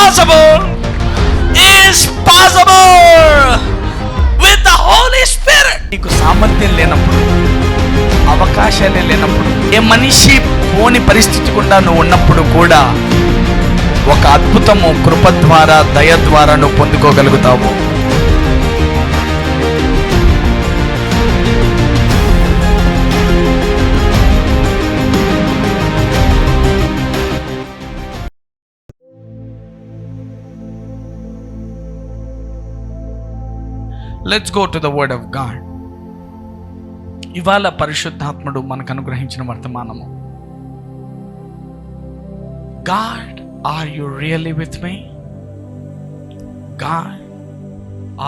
impossible is possible with the Holy Spirit. నీకు సామర్థ్యం లేనప్పుడు, అవకాశాలే లేనప్పుడు, ఏ మనిషి పోని పరిస్థితి గుండా నువ్వు ఉన్నప్పుడు కూడా ఒక అద్భుతము కృప ద్వారా, దయ ద్వారా నువ్వు పొందుకోగలుగుతావు. Let's go to the word of God. ఇవాళ పరిశుద్ధాత్ముడు మనకు అనుగ్రహించిన వర్తమానము. God, are you really with me? God,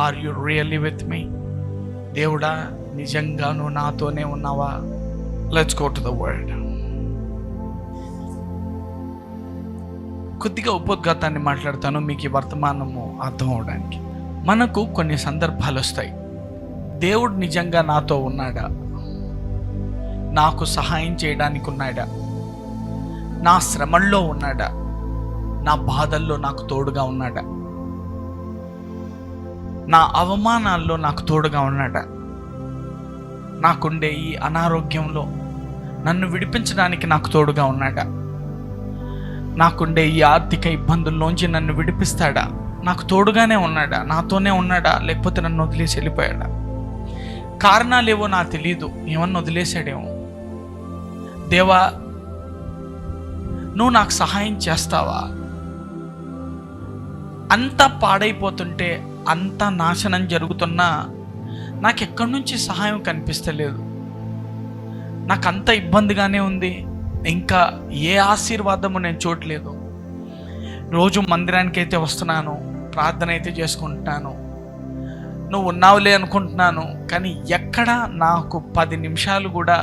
are you really with me? దేవుడా, నిజంగా నువ్వు నాతోనే ఉన్నావా? Let's go to the word. కొద్దిగా ఉపోద్ఘాతాన్ని మాట్లాడతాను మీకు ఈ వర్తమానము అర్థం అవడానికి. మనకు కొన్ని సందర్భాలు వస్తాయి. దేవుడు నిజంగా నాతో ఉన్నాడా? నాకు సహాయం చేయడానికి ఉన్నాడా? నా శ్రమల్లో ఉన్నాడా? నా బాధల్లో నాకు తోడుగా ఉన్నాడా? నా అవమానాల్లో నాకు తోడుగా ఉన్నాడా? నాకుండే ఈ అనారోగ్యంలో నన్ను విడిపించడానికి నాకు తోడుగా ఉన్నాడా? నాకుండే ఈ ఆర్థిక ఇబ్బందుల్లోంచి నన్ను విడిపిస్తాడా? నాకు తోడుగానే ఉన్నాడా? నాతోనే ఉన్నాడా? లేకపోతే నన్ను వదిలేసి వెళ్ళిపోయాడా? కారణాలేవో నాకు తెలియదు, ఏమన్నా వదిలేసాడేమో. దేవా, నువ్వు నాకు సహాయం చేస్తావా? అంతా పాడైపోతుంటే, అంతా నాశనం జరుగుతున్నా నాకు ఎక్కడి నుంచి సహాయం కనిపిస్తలేదు. నాకు అంత ఇబ్బందిగానే ఉంది. ఇంకా ఏ ఆశీర్వాదము నేను చూడలేదు. రోజు మందిరానికి అయితే వస్తున్నాను, ప్రార్థన అయితే చేసుకుంటున్నాను, నువ్వు ఉన్నావులే అనుకుంటున్నాను, కానీ ఎక్కడ నాకు 10 నిమిషాలు కూడా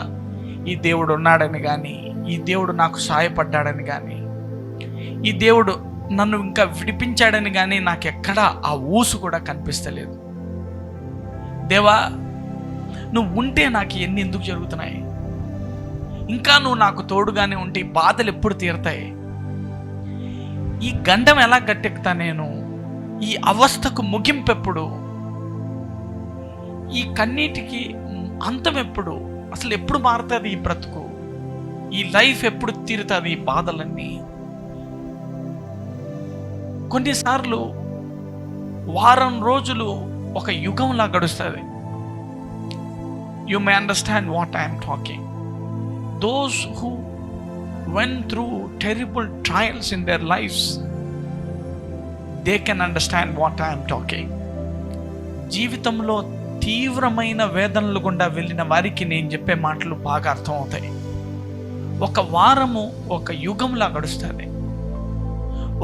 ఈ దేవుడు ఉన్నాడని కానీ, ఈ దేవుడు నాకు సహాయపడ్డాడని కానీ, ఈ దేవుడు నన్ను ఇంకా విడిపించాడని కానీ నాకు ఎక్కడా ఆ ఊసు కూడా కనిపిస్తలేదు. దేవా, నువ్వు ఉంటే నాకు ఎన్ని ఎందుకు జరుగుతున్నాయి? ఇంకా నువ్వు నాకు తోడుగానే ఉంటే ఈ బాధలు ఎప్పుడు తీరతాయి? ఈ గండం ఎలా గట్టెక్కుతా నేను? ఈ అవస్థకు ముగింపు ఎప్పుడు? ఈ కన్నీటికి అంతం ఎప్పుడు? అసలు ఎప్పుడు మారుతుంది ఈ బ్రతుకు? ఈ లైఫ్ ఎప్పుడు తీరుతుంది? ఈ బాధలన్నీ కొన్నిసార్లు వారం రోజులు ఒక యుగంలా గడుస్తుంది. You may understand what I'm talking. Those who went through terrible trials in their lives, they can understand what I am talking. జీవితంలో తీవ్రమైన వేదనలు గుండా వెళ్ళిన వారికి నేను చెప్పే మాటలు బాగా అర్థమవుతాయి. ఒక వారము ఒక యుగంలా గడుస్తుంది.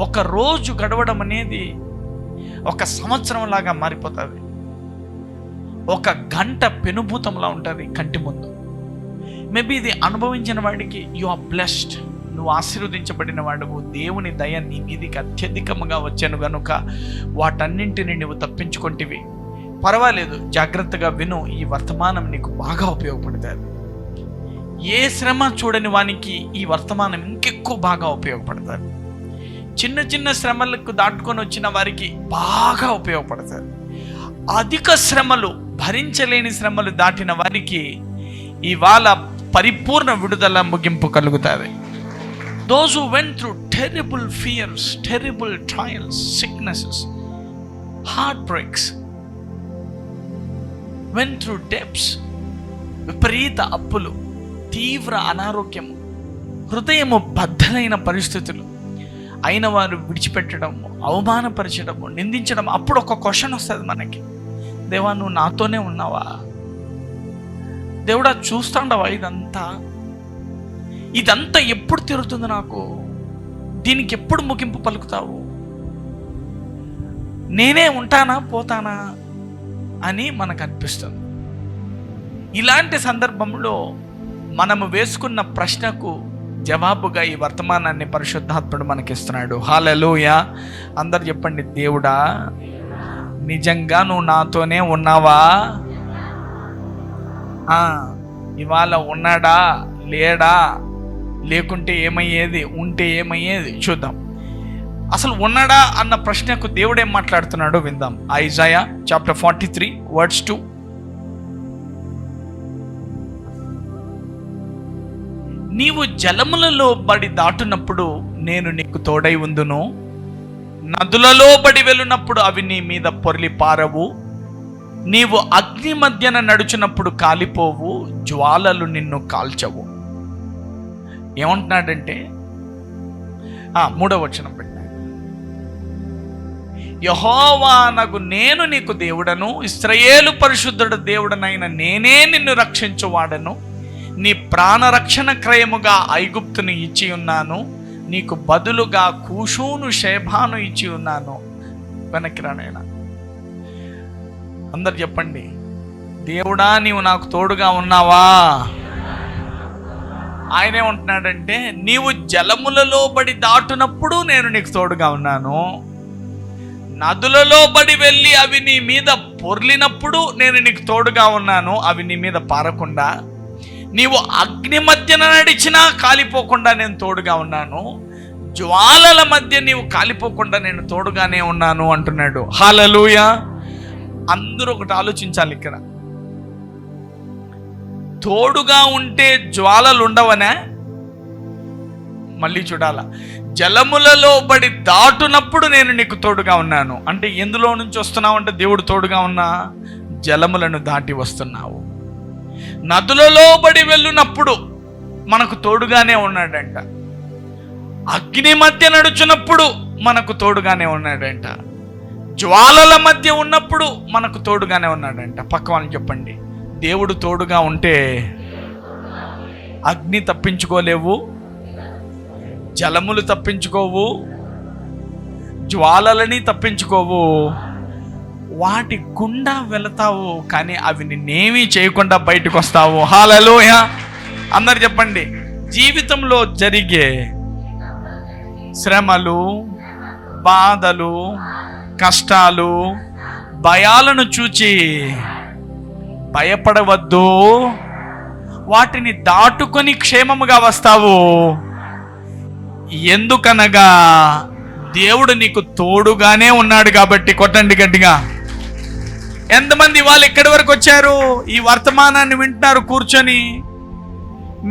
ఒక రోజు గడవడం అనేది ఒక సంవత్సరం లాగా మారిపోతుంది. ఒక గంట పెనుభూతంలా ఉంటుంది కంటి ముందు. మేబీ ఇది అనుభవించిన వాడికి యు ఆర్ బ్లెస్డ్, నువ్వు ఆశీర్వదించబడిన వాడువు, దేవుని దయ నీ మీదికి అత్యధికముగా వచ్చాను గనుక వాటన్నింటినీ నువ్వు తప్పించుకుంటేవి. పర్వాలేదు, జాగ్రత్తగా విను, ఈ వర్తమానం నీకు బాగా ఉపయోగపడుతుంది. ఏ శ్రమ చూడని వానికి ఈ వర్తమానం ఇంకెక్కువ బాగా ఉపయోగపడుతుంది. చిన్న చిన్న శ్రమలకు దాటుకొని వచ్చిన వారికి బాగా ఉపయోగపడుతుంది. అధిక శ్రమలు, భరించలేని శ్రమలు దాటిన వారికి ఇవాళ పరిపూర్ణ విడుదల, ముగింపు కలుగుతుంది. Those who went through terrible fears, terrible trials, sicknesses, heartbreaks, went through debts, విపరీత అప్పులు, తీవ్ర అనారోగ్యము, హృదయము బద్దలైన పరిస్థితులు అయిన వారు విడిచిపెట్టడము, అవమానపరచడము, నిందించడం. అప్పుడు ఒక క్వశ్చన్ వస్తుంది మనకి, దేవా, నువ్వు నాతోనే ఉన్నావా? దేవుడా, చూస్తాండవా ఇదంతా ఎప్పుడు తీరుతుంది? నాకు దీనికి ఎప్పుడు ముగింపు పలుకుతావు? నేనే ఉంటానా పోతానా అని మనకు అనిపిస్తుంది. ఇలాంటి సందర్భంలో మనము వేసుకున్న ప్రశ్నకు జవాబుగా ఈ వర్తమానాన్ని పరిశుద్ధాత్ముడు మనకిస్తున్నాడు. హల్లెలూయా! అందరు చెప్పండి, దేవుడా, నిజంగా నువ్వు నాతోనే ఉన్నావా? ఇవాళ ఉన్నాడా, లేడా, లేకుంటే ఏమయ్యేది, ఉంటే ఏమయ్యేది చూద్దాం. అసలు ఉన్నాడా అన్న ప్రశ్నకు దేవుడు ఏం మాట్లాడుతున్నాడో విందాం. Isaiah chapter 43 words 2. నీవు జలములలో బడి దాటునప్పుడు నేను నీకు తోడై ఉందును, నదులలో బడి వెళ్ళినప్పుడు అవి నీ మీద పొర్లి పారవు, నీవు అగ్ని మధ్యన నడుచున్నప్పుడు కాలిపోవు, జ్వాలలు నిన్ను కాల్చవు. ఏమంటున్నాడంటే 3వ వచనం పెట్టాడు. యెహోవానగు నేను నీకు దేవుడను, ఇశ్రాయేలు పరిశుద్ధుడు దేవుడనైన నేనే నిన్ను రక్షించువాడను, నీ ప్రాణరక్షణ క్రయముగా ఐగుప్తును ఇచ్చి ఉన్నాను, నీకు బదులుగా కూషును షేబాను ఇచ్చి ఉన్నాను. వెనక్కి రానైనా అందరు చెప్పండి, దేవుడా నీవు నాకు తోడుగా ఉన్నావా? ఆయనే ఉంటున్నాడంటే, నీవు జలములలో బడి దాటునప్పుడు నేను నీకు తోడుగా ఉన్నాను, నదులలో బడి వెళ్ళి అవి నీ మీద పొర్లినప్పుడు నేను నీకు తోడుగా ఉన్నాను, అవి నీ మీద పారకుండా. నీవు అగ్ని మధ్యన నడిచినా కాలిపోకుండా నేను తోడుగా ఉన్నాను, జ్వాలల మధ్య నీవు కాలిపోకుండా నేను తోడుగానే ఉన్నాను అంటున్నాడు. హల్లెలూయా. అందరూ ఒకటి ఆలోచించాలి, ఇక్కడ తోడుగా ఉంటే జ్వాలలు ఉండవనే? మళ్ళీ చూడాల. జలములలో బడి దాటునప్పుడు నేను నీకు తోడుగా ఉన్నాను అంటే ఎందులో నుంచి వస్తున్నావు అంటే దేవుడు తోడుగా ఉన్నా జలములను దాటి వస్తున్నావు. నదులలో బడి వెళ్ళినప్పుడు మనకు తోడుగానే ఉన్నాడంట. అగ్ని మధ్య నడుచున్నప్పుడు మనకు తోడుగానే ఉన్నాడంట. జ్వాలల మధ్య ఉన్నప్పుడు మనకు తోడుగానే ఉన్నాడంట. పక్క వాళ్ళని చెప్పండి, దేవుడు తోడుగా ఉంటే అగ్ని తప్పించుకోలేవు, జలములు తప్పించుకోవు, జ్వాలలని తప్పించుకోవు. వాటి గుండా వెళతావు కానీ అవి నిన్నేమీ చేయకుండా బయటకు వస్తావు. హల్లెలూయా. అందరు చెప్పండి, జీవితంలో జరిగే శ్రమలు, బాధలు, కష్టాలు, భయాలను చూచి భయపడవద్దు, వాటిని దాటుకొని క్షేమముగా వస్తావు. ఎందుకనగా దేవుడు నీకు తోడుగానే ఉన్నాడు కాబట్టి. కొట్టండి గట్టిగా. ఎంతమంది వాళ్ళు ఇక్కడి వరకు వచ్చారు, ఈ వర్తమానాన్ని వింటున్నారు కూర్చొని?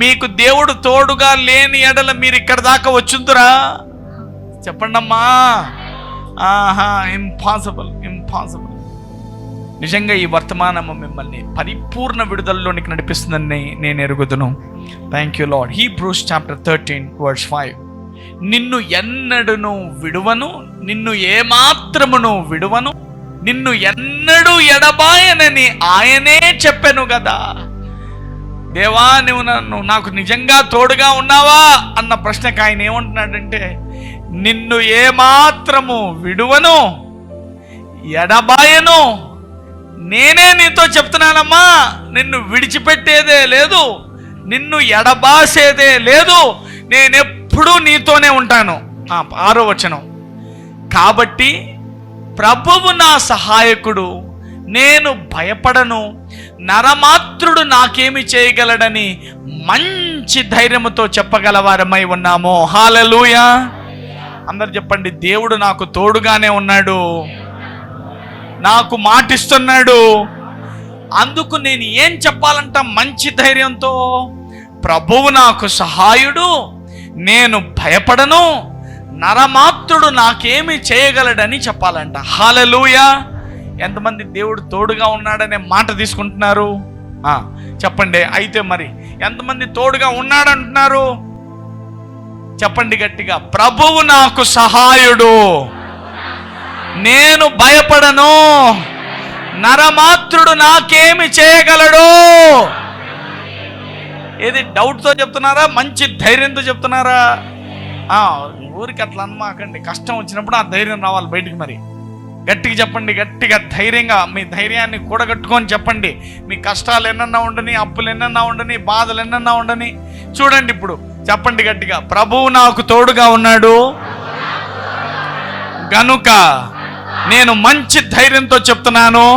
మీకు దేవుడు తోడుగా లేని ఎడల మీరు ఇక్కడ దాకా వచ్చుందురా? చెప్పండి అమ్మా. ఇంపాసిబుల్. నిజంగా ఈ వర్తమానము మిమ్మల్ని పరిపూర్ణ విడుదలలోనికి నడిపిస్తుందని నేను ఎరుగుదును. Thank you Lord. Hebrews chapter 13 verse 5. నిన్ను ఎన్నడును విడువను, నిన్ను ఏమాత్రమును విడువను, నిన్ను ఎన్నడూ ఎడబాయనని ఆయనే చెప్పెను కదా. దేవా నువ్వు నాకు నిజంగా తోడుగా ఉన్నావా అన్న ప్రశ్నకు ఆయన ఏమంటున్నాడంటే, నిన్ను ఏమాత్రము విడువను, ఎడబాయను. నేనే నీతో చెప్తున్నానమ్మా, నిన్ను విడిచిపెట్టేదే లేదు, నిన్ను ఎడబాసేదే లేదు, నేనెప్పుడూ నీతోనే ఉంటాను. 6వ వచనం. కాబట్టి ప్రభువు నా సహాయకుడు, నేను భయపడను, నరమాత్రుడు నాకేమి చేయగలడని మంచి ధైర్యముతో చెప్పగలవారమై ఉన్నాము. హల్లెలూయా. అందరు చెప్పండి, దేవుడు నాకు తోడుగానే ఉన్నాడు, నాకు మాటిస్తున్నాడు. అందుకు నేను ఏం చెప్పాలంట మంచి ధైర్యంతో? ప్రభువు నాకు సహాయుడు, నేను భయపడను, నరమాత్రుడు నాకేమి చేయగలడని చెప్పాలంట. హల్లెలూయా. ఎంతమంది దేవుడు తోడుగా ఉన్నాడనే మాట తీసుకుంటున్నారు? చెప్పండి. అయితే మరి ఎంతమంది తోడుగా ఉన్నాడంటున్నారు? చెప్పండి గట్టిగా. ప్రభువు నాకు సహాయుడు, నేను భయపడను, నరమాత్రుడు నాకేమి చేయగలడు. ఏది డౌట్తో చెప్తున్నారా, మంచి ధైర్యంతో చెప్తున్నారా? ఊరికి అట్లా అనమాకండి. కష్టం వచ్చినప్పుడు ఆ ధైర్యం రావాలి బయటికి. మరి గట్టిగా చెప్పండి, గట్టిగా ధైర్యంగా మీ ధైర్యాన్ని కూడగట్టుకొని చెప్పండి. మీ కష్టాలు ఎన్నన్నా ఉండని, అప్పులు ఎన్నన్నా ఉండని, బాధలు ఎన్నన్నా ఉండని, చూడండి ఇప్పుడు చెప్పండి గట్టిగా, ప్రభువు నాకు తోడుగా ఉన్నాడు గనుక నేను మంచి ధైర్యంతో చెప్తున్నాను,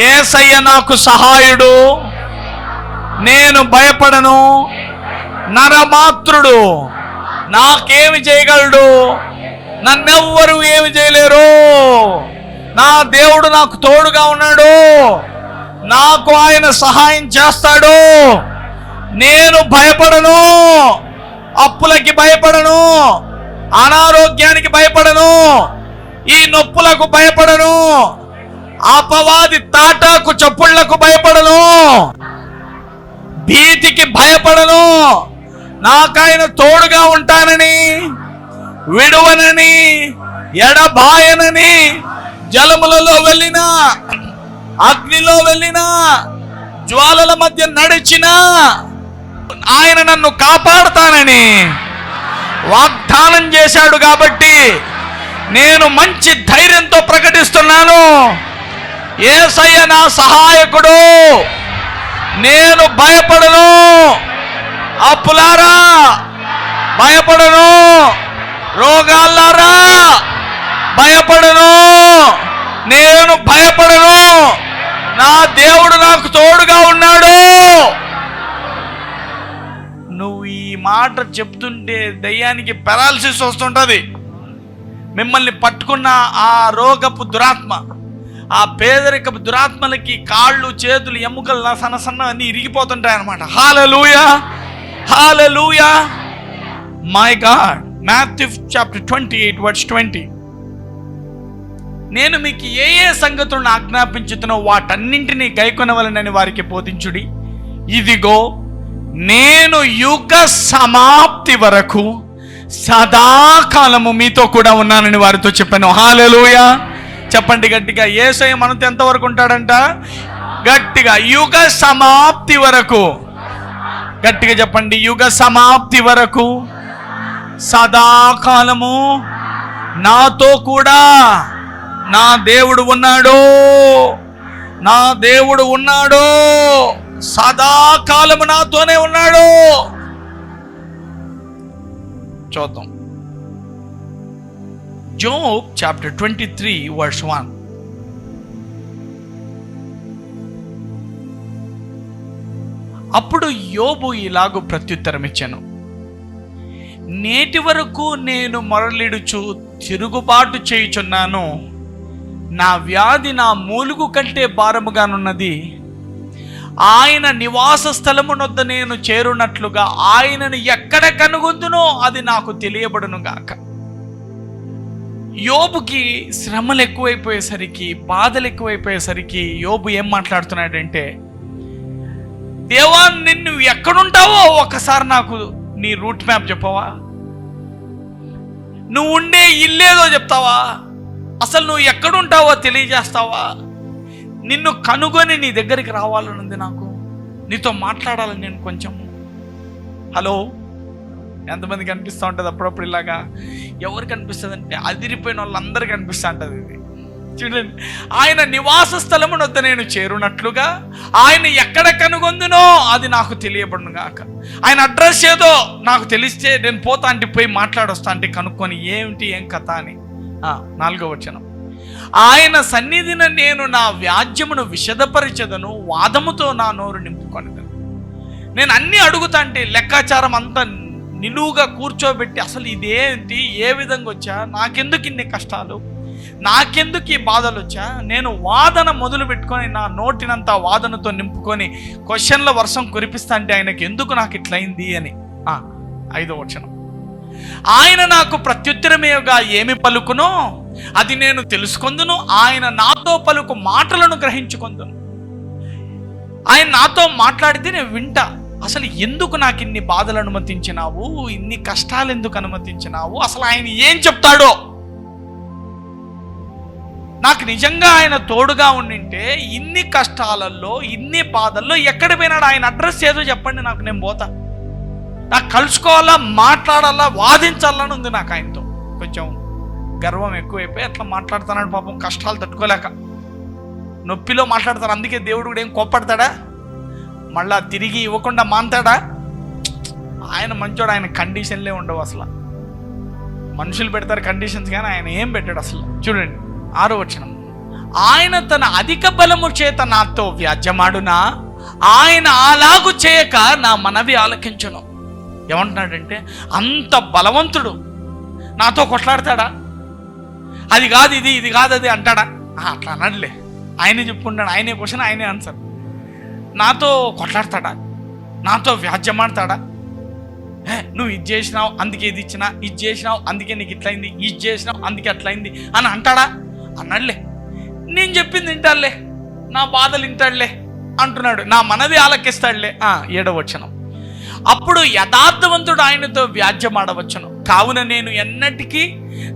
యేసయ్య నాకు సహాయుడు, నేను భయపడను, నరమాత్రుడు నాకేమి చేయగలడు. నన్నెవ్వరు ఏమి చేయలేరు. నా దేవుడు నాకు తోడుగా ఉన్నాడు, నాకు ఆయన సహాయం చేస్తాడు. నేను భయపడను, అప్పులకి భయపడను, అనారోగ్యానికి భయపడను, ఈ నొప్పులకు భయపడను, అపవాది తాటాకు చప్పుళ్లకు భయపడను, భీతికి భయపడను. నాకాయన తోడుగా ఉంటానని, విడువనని, ఎడబాయనని, జలములలో వెళ్ళినా, అగ్నిలో వెళ్ళినా, జ్వాలల మధ్య నడిచినా ఆయన నన్ను కాపాడుతానని వాగ్దానం చేశాడు. కాబట్టి నేను మంచి ధైర్యంతో ప్రకటిస్తున్నాను, యేసయ్య నా సహాయకుడు, నేను భయపడను. అప్పులారా భయపడను, రోగాలారా భయపడను, నేను భయపడను. నా దేవుడు నాకు తోడుగా ఉన్నాడు. నువ్వు ఈ మాట చెప్తుంటే దయ్యానికి పెరాలసిస్ వస్తుంటది. మిమ్మల్ని పట్టుకున్న ఆ రోగపు దురాత్మ, ఆ పేదరికపు దురాత్మలకి కాళ్ళు, చేతులు, ఎముకలు సన్న అన్ని ఇరిగిపోతుంటాయి అన్నమాట. Hallelujah, hallelujah. My God. Matthew chapter 28 verse 20. నేను మీకు ఏ ఏ సంగతులను ఆజ్ఞాపించుతున్నో వాటన్నింటినీ గైకొనవలనని వారికి బోధించుడి. ఇదిగో నేను యుగ సమాప్తి వరకు సదాకాలము మీతో కూడా ఉన్నానని వారితో చెప్పాను. హల్లెలూయా. చెప్పండి గట్టిగా, యేసయ్య మనతో ఎంతవరకు ఉంటాడంట? గట్టిగా, యుగ సమాప్తి వరకు. గట్టిగా చెప్పండి, యుగ సమాప్తి వరకు సదాకాలము నాతో కూడా నా దేవుడు ఉన్నాడు. నా దేవుడు ఉన్నాడు, సదాకాలము నాతోనే ఉన్నాడు. చూద్దాం. Job chapter 23 verse 1. అప్పుడు యోబు ఇలాగు ప్రత్యుత్తరం ఇచ్చాను, నేటి వరకు నేను మొరలిడుచు తిరుగుబాటు చేయుచున్నాను. నా వ్యాధి నా మూలుగు కంటే భారముగానున్నది. ఆయన నివాస స్థలమునొద్ద నేను చేరునట్లుగా ఆయనను ఎక్కడ కనుగొందునో అది నాకు తెలియబడును గాక. యోబుకి శ్రమలు ఎక్కువైపోయేసరికి, బాధలు ఎక్కువైపోయేసరికి యోబు ఏం మాట్లాడుతున్నాడంటే, దేవా నిన్ను ఎక్కడుంటావో ఒకసారి నాకు నీ రూట్ మ్యాప్ చెప్పవా? నువ్వు ఉండే ఇల్లేదో చెప్తావా? అసలు నువ్వు ఎక్కడుంటావో తెలియజేస్తావా? నిన్ను కనుగొని నీ దగ్గరికి రావాలనుంది, నాకు నీతో మాట్లాడాలని నేను కొంచెం. హలో, ఎంతమంది కనిపిస్తూ ఉంటుంది అప్పుడప్పుడు ఇలాగా? ఎవరు కనిపిస్తుంది అంటే అదిరిపోయిన వాళ్ళందరూ కనిపిస్తూ ఉంటుంది. ఇది చూడండి, ఆయన నివాస స్థలమునొద్ద నేను చేరునట్లుగా ఆయన ఎక్కడ కనుగొందునో అది నాకు తెలియబడును గాక. ఆయన అడ్రస్ ఏదో నాకు తెలిస్తే నేను పోతా అంటే పోయి మాట్లాడొస్తా అంటే కనుక్కొని ఏమిటి ఏం కథ అని. 4వ వచనం, ఆయన సన్నిధిన నేను నా వ్యాజ్యమును విషదపరిచెదను, వాదముతో నా నోరు నింపుకొనిదను. నేను అన్నీ అడుగుతా అంటే లెక్కాచారం అంతా నిలువుగా కూర్చోబెట్టి అసలు ఇదేంటి, ఏ విధంగా వచ్చా, నాకెందుకు ఇన్ని కష్టాలు, నాకెందుకు ఈ బాధలు వచ్చా, నేను వాదన మొదలు పెట్టుకొని నా నోటినంతా వాదనతో నింపుకొని క్వశ్చన్ల వర్షం కురిపిస్తా అంటే ఆయనకి ఎందుకు నాకు ఇట్లయింది అని. 5వ వచనం, ఆయన నాకు ప్రత్యుత్తరమేగా ఏమి పలుకునో అది నేను తెలుసుకొందును, ఆయన నాతో పలుకు మాటలను గ్రహించుకొందును. ఆయన నాతో మాట్లాడితే నేను వింటా, అసలు ఎందుకు నాకు ఇన్ని బాధలు అనుమతించినావు, ఇన్ని కష్టాలు ఎందుకు అనుమతించినావు, అసలు ఆయన ఏం చెప్తాడో. నాకు నిజంగా ఆయన తోడుగా ఉండింటే ఇన్ని కష్టాలలో, ఇన్ని బాధల్లో ఎక్కడ పోయినాడు, ఆయన అడ్రస్ ఏదో చెప్పండి నాకు, నేను పోతా. నాకు కలుసుకోవాలా, మాట్లాడాలా, వాదించాలని ఉంది నాకు ఆయనతో. కొంచెం గర్వం ఎక్కువైపోయి అట్లా మాట్లాడుతున్నాడు పాపం, కష్టాలు తట్టుకోలేక నొప్పిలో మాట్లాడతారు. అందుకే దేవుడు కూడా ఏం కోప్పడతాడా, మళ్ళా తిరిగి ఇవ్వకుండా మాంతాడా? ఆయన మంచోడు, ఆయన కండిషన్లే ఉండవు అసలు. మనుషులు పెడతారు కండిషన్స్ కానీ ఆయన ఏం పెట్టాడు అసలు. చూడండి 6వ వచనం, ఆయన తన అధిక బలము చేత నాతో వ్యాజ్యమాడునా, ఆయన అలాగు చేయక నా మనవి ఆలకించును. ఏమంటున్నాడంటే, అంత బలవంతుడు నాతో కొట్లాడతాడా? అది కాదు ఇది, ఇది కాదు అది అంటాడా? అట్లా అనట్లే. ఆయనే చెప్పుకుంటాడు, ఆయనే క్వశ్చన్, ఆయనే ఆన్సర్. నాతో కొట్లాడతాడా? నాతో వ్యాజ్యమాడతాడా? నువ్వు ఇది చేసినావు అందుకే ఇది ఇచ్చినా, ఇది చేసినావు అందుకే నీకు ఇట్లయింది, ఇది చేసినావు అందుకే అట్లయింది అని అంటాడా? అన్నాడులే. నేను చెప్పింది వింటాడులే, నా బాధలు వింటాడులే అంటున్నాడు, నా మనది ఆలకిస్తాడులే. 7వ వచనం, అప్పుడు యథార్థవంతుడు ఆయనతో వ్యాజ్యమాడవచ్చును, కావున నేను ఎన్నటికీ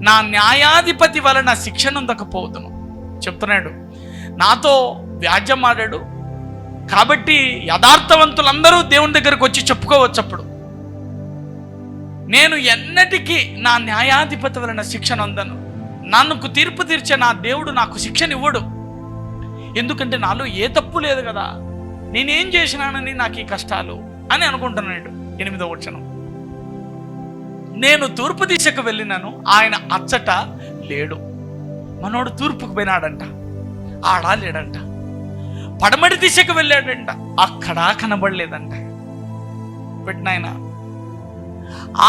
నా న్యాయాధిపతి వలన శిక్షనుందకపోదును. చెప్తున్నాడు, నాతో వ్యాజ్యమాడాడు కాబట్టి యథార్థవంతులందరూ దేవుని దగ్గరకు వచ్చి చెప్పుకోవచ్చు. అప్పుడు నేను ఎన్నటికీ నా న్యాయాధిపతి వలన శిక్షను అందను. నన్ను తీర్పు తీర్చే నా దేవుడు నాకు శిక్షనివ్వడు. ఎందుకంటే నాలో ఏ తప్పు లేదు కదా, నేనేం చేసినానని నాకు ఈ కష్టాలు అని అనుకుంటున్నాడు. 8వ వచనం, నేను తూర్పు దిశకు వెళ్ళినాను, ఆయన అచ్చట లేడు. మనోడు తూర్పుకు పోయినాడంట, ఆడా లేడంట. పడమటి దిశకు వెళ్ళాడంట, అక్కడా కనబడలేదంట. పెట్టినాయన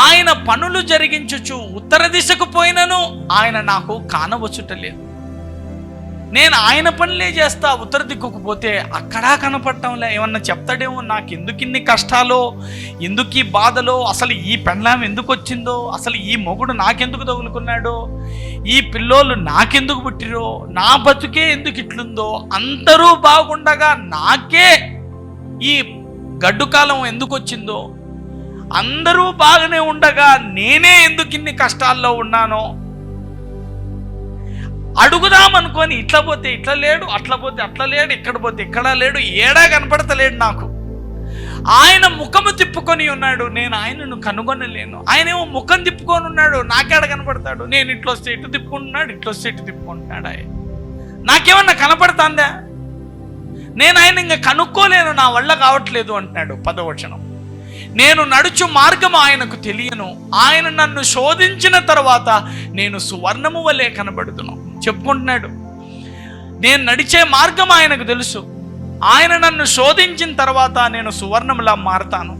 ఆయన పనులు జరిగించుచు ఉత్తర దిశకు పోయినను ఆయన నాకు కానవచ్చుటలేదు. నేను ఆయన పనులే చేస్తా, ఉత్తర దిక్కుకు పోతే అక్కడా కనపడటంలే. ఏమన్నా చెప్తాడేమో, నాకు ఎందుకు ఇన్ని కష్టాలో, ఎందుకు ఈ బాధలో, అసలు ఈ పెండ్లాం ఎందుకు వచ్చిందో, అసలు ఈ మొగుడు నాకెందుకు తగులుకున్నాడో, ఈ పిల్లోళ్ళు నాకెందుకు పుట్టిరో, నా బతుకే ఎందుకు ఇట్లుందో, అందరూ బాగుండగా నాకే ఈ గడ్డు కాలం ఎందుకు వచ్చిందో, అందరూ బాగానే ఉండగా నేనే ఎందుకు ఇన్ని కష్టాల్లో ఉన్నానో అడుగుదామనుకొని, ఇట్లా పోతే ఇట్లా లేడు, అట్లా పోతే అట్లా లేడు, ఇక్కడ పోతే ఇక్కడ లేడు, ఏడా కనపడతలేడు నాకు. ఆయన ముఖము తిప్పుకొని ఉన్నాడు, నేను ఆయనను కనుగొనలేను. ఆయనేమో ముఖం తిప్పుకొని ఉన్నాడు, నాకేడ కనపడతాడు? నేను ఇట్లా వస్తే ఇటు తిప్పుకుంటున్నాడు, ఇట్లా వస్తే ఇటు తిప్పుకుంటున్నాడు. ఆయన నాకేమన్నా కనపడుతుందా? నేను ఆయన ఇంకా కనుక్కోలేను, నా వల్ల కావట్లేదు అంటున్నాడు. 10వ వచనం, నేను నడుచు మార్గం ఆయనకు తెలియను, ఆయన నన్ను శోధించిన తర్వాత నేను సువర్ణము వలె కనబడుతును. చెప్పుకుంటున్నాడు, నేను నడిచే మార్గం ఆయనకు తెలుసు, ఆయన నన్ను శోధించిన తర్వాత నేను సువర్ణములా మారతాను.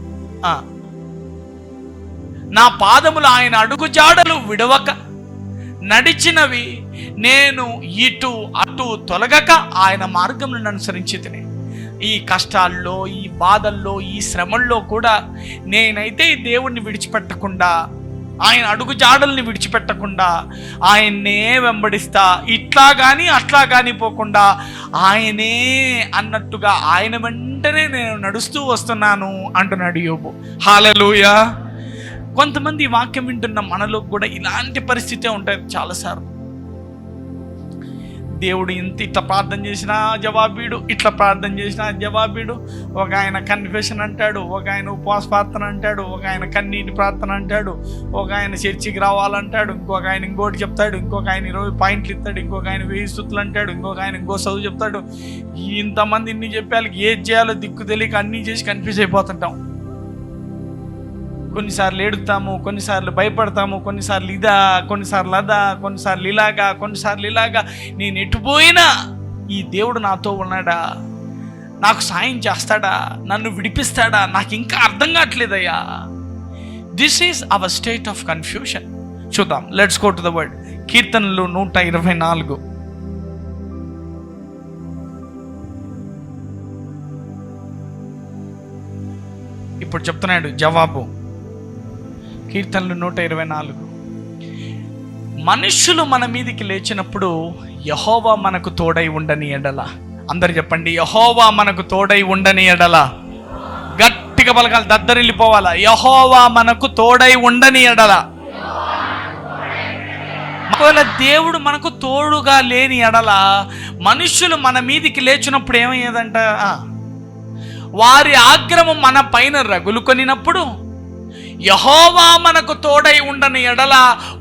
నా పాదములు ఆయన అడుగుజాడలు విడవక నడిచినవి, నేను ఇటు అటు తొలగక ఆయన మార్గములను అనుసరించి తిని. ఈ కష్టాల్లో, ఈ బాధల్లో, ఈ శ్రమల్లో కూడా నేనైతే ఈ దేవుణ్ణి విడిచిపెట్టకుండా, ఆయన అడుగు జాడల్ని విడిచిపెట్టకుండా ఆయన్నే వెంబడిస్తా. ఇట్లా కానీ అట్లా కానీ పోకుండా ఆయనే అన్నట్టుగా ఆయన వెంటనే నేను నడుస్తూ వస్తున్నాను అంటున్నాడు యోబు. హల్లెలూయా. కొంతమంది వాక్యం వింటున్న మనలో కూడా ఇలాంటి పరిస్థితే ఉంటుంది చాలాసార్లు. దేవుడు ఇట్లా ప్రార్థన చేసినా జవాబీడు, ఇట్లా ప్రార్థన చేసినా జవాబీడు. ఒక ఆయన కన్ఫెషన్ అంటాడు, ఒక ఆయన ఉపవాస ప్రార్థన అంటాడు, ఒక ఆయన కన్నీటి ప్రార్థన అంటాడు, ఒక ఆయన చర్చికి రావాలంటాడు, ఇంకొక ఆయన ఇంకోటి చెప్తాడు, ఇంకొక ఆయన 20 పాయింట్లు ఇస్తాడు, ఇంకొక ఆయన 1000 స్తుతులు అంటాడు, ఇంకొక ఆయన ఇంకో చదువు చెప్తాడు. ఇంతమంది ఇన్ని చెప్పాలి, ఏది చేయాలో దిక్కు తెలియక అన్నీ చేసి కన్ఫ్యూజ్ అయిపోతుంటాం. కొన్నిసార్లు ఏడుతాము, కొన్నిసార్లు భయపడతాము, కొన్నిసార్లు ఇదా, కొన్నిసార్లు అదా, కొన్నిసార్లు ఇలాగా, కొన్నిసార్లు ఇలాగా. నేను ఎటుపోయినా ఈ దేవుడు నాతో ఉన్నాడా, నాకు సాయం చేస్తాడా, నన్ను విడిపిస్తాడా, నాకు ఇంకా అర్థం కావట్లేదయ్యా. This is our state of confusion. చూద్దాం, let's go to the word. కీర్తనలు 124. ఇప్పుడు చెప్తున్నాడు జవాబు. కీర్తనలు 124. మనుష్యులు మన మీదికి లేచినప్పుడు యెహోవా మనకు తోడై ఉండని ఎడల. అందరు చెప్పండి, యెహోవా మనకు తోడై ఉండని ఎడల. గట్టిగా పలకాలి, దద్దరిల్లిపోవాలా. యెహోవా మనకు తోడై ఉండని ఎడల. ఒకవేళ దేవుడు మనకు తోడుగా లేని ఎడల, మనుష్యులు మన మీదికి లేచినప్పుడు ఏమయ్యేదంట, వారి ఆగ్రహం మన పైన రగులుకొనినప్పుడు యెహోవా మనకు తోడై ఉండని ఎడల